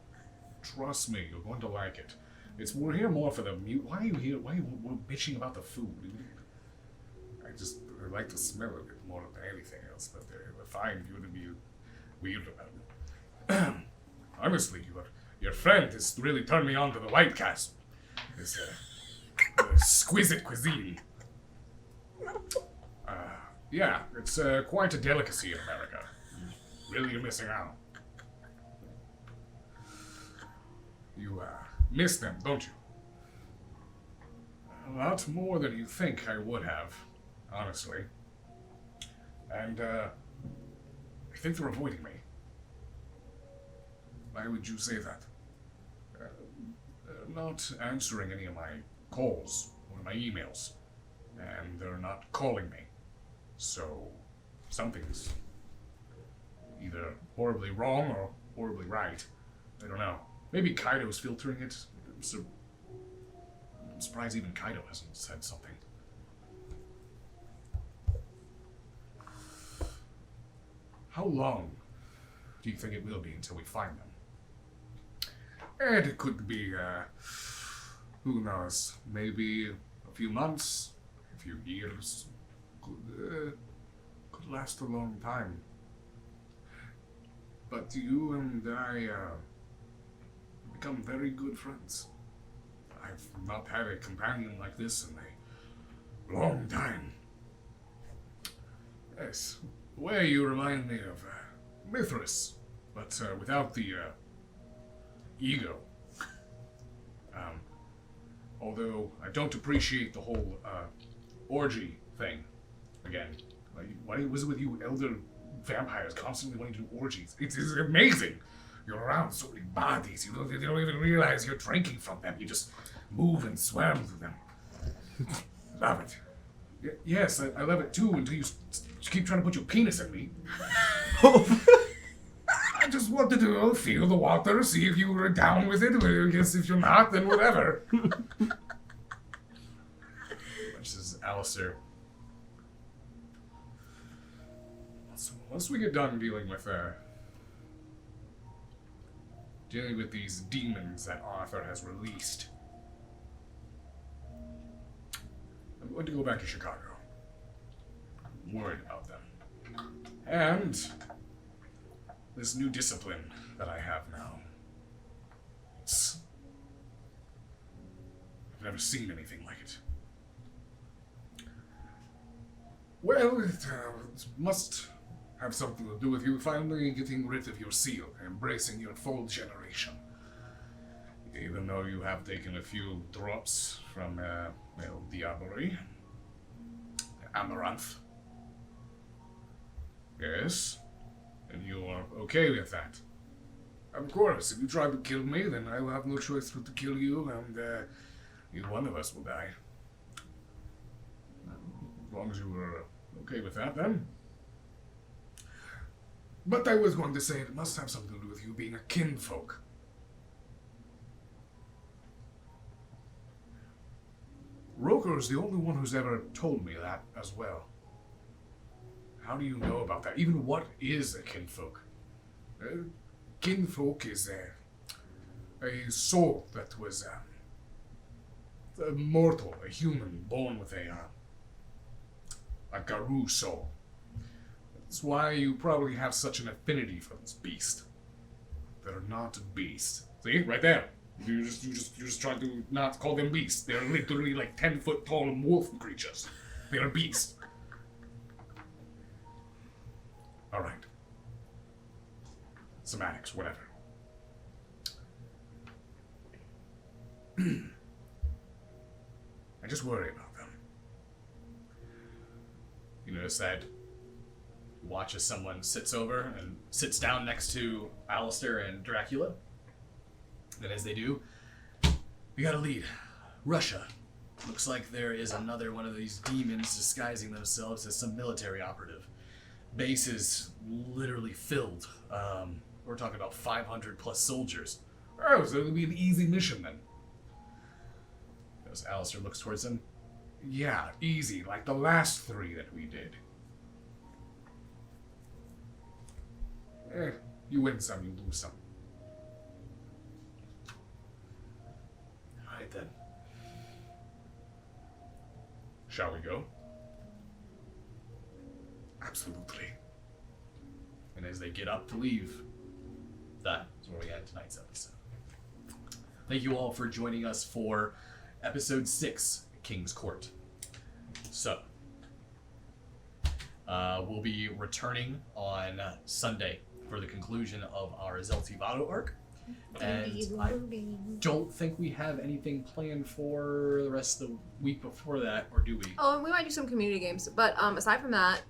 Trust me, you're going to like it. We're here more for the mute. Why are you here? Why are you bitching about the food? I like the smell of it more than anything else, but I find you to be weird about it. Honestly, your friend has really turned me on to the White Castle. It's exquisite cuisine. Yeah, it's quite a delicacy in America. Really, you're missing out. You miss them, don't you? A lot more than you think I would have, honestly. And I think they're avoiding me. Why would you say that? They're not answering any of my calls or my emails, and they're not calling me. So, something's either horribly wrong or horribly right. I don't know. Maybe Kaido's filtering it. I'm surprised even Kaido hasn't said something. How long do you think it will be until we find them? And it could be, who knows, maybe a few months, a few years. Could last a long time. But you and I become very good friends. I've not had a companion like this in a long time. Yes, the way you remind me of Mithras, but without the ego. Although I don't appreciate the whole orgy thing. Again, why was it with you elder vampires constantly wanting to do orgies? It's amazing. You're around so many bodies. You don't even realize you're drinking from them. You just move and swim through them. Love it. Yes, I love it too until you keep trying to put your penis in me. I just wanted to feel the water, see if you were down with it. I guess if you're not, then whatever. Which is Alistair. Once we get done dealing with these demons that Arthur has released, I'm going to go back to Chicago. I'm worried about them. And this new discipline that I have now. I've never seen anything like it. Well, it must have something to do with you finally getting rid of your seal, embracing your full generation. Even though you have taken a few drops from, Diablerie. Amaranth. Yes. And you are okay with that. Of course, if you try to kill me, then I will have no choice but to kill you, and either one of us will die. As long as you were okay with that, then. But I was going to say it must have something to do with you being a kinfolk. Roker is the only one who's ever told me that as well. How do you know about that? Even what is a kinfolk? Kinfolk is a soul that was a mortal, a human, born with a Garou soul. That's why you probably have such an affinity for this beast. They're not beasts. See, right there. You just try to not call them beasts. They're literally like 10-foot tall wolf creatures. They are beasts. All right. Somatics, whatever. I just worry about them. You notice that you watch as someone sits down next to Alistair and Dracula. And as they do, we got a lead. Russia. Looks like there is another one of these demons disguising themselves as some military operative. Base is literally filled. We're talking about 500 plus soldiers. Oh, so it'll be an easy mission then. As Alistair looks towards him, Yeah, easy, like the last 3 that we did. You win some, you lose some. alright then. Shall we go? Absolutely. And as they get up to leave, that is where we end tonight's episode. Thank you all for joining us for episode 6, King's Court. So, we'll be returning on Sunday for the conclusion of our Zeltivato arc. And I don't think we have anything planned for the rest of the week before that, or do we? Oh, and we might do some community games. But aside from that,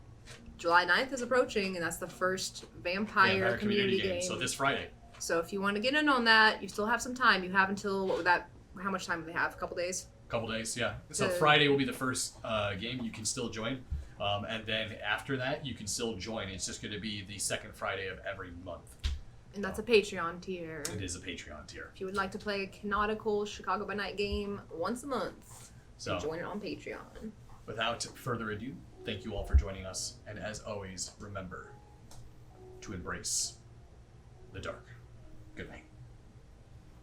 July 9th is approaching, and that's the first vampire community game. So this Friday. So if you want to get in on that, you still have some time. You have until, how much time do they have? A couple days? Couple days, yeah. So Good. Friday will be the first game. You can still join. And then after that, you can still join. It's just going to be the second Friday of every month. And that's a Patreon tier. It is a Patreon tier. If you would like to play a canonical Chicago by Night game once a month, So, join it on Patreon. without further ado, thank you all for joining us. And as always, remember to embrace the dark.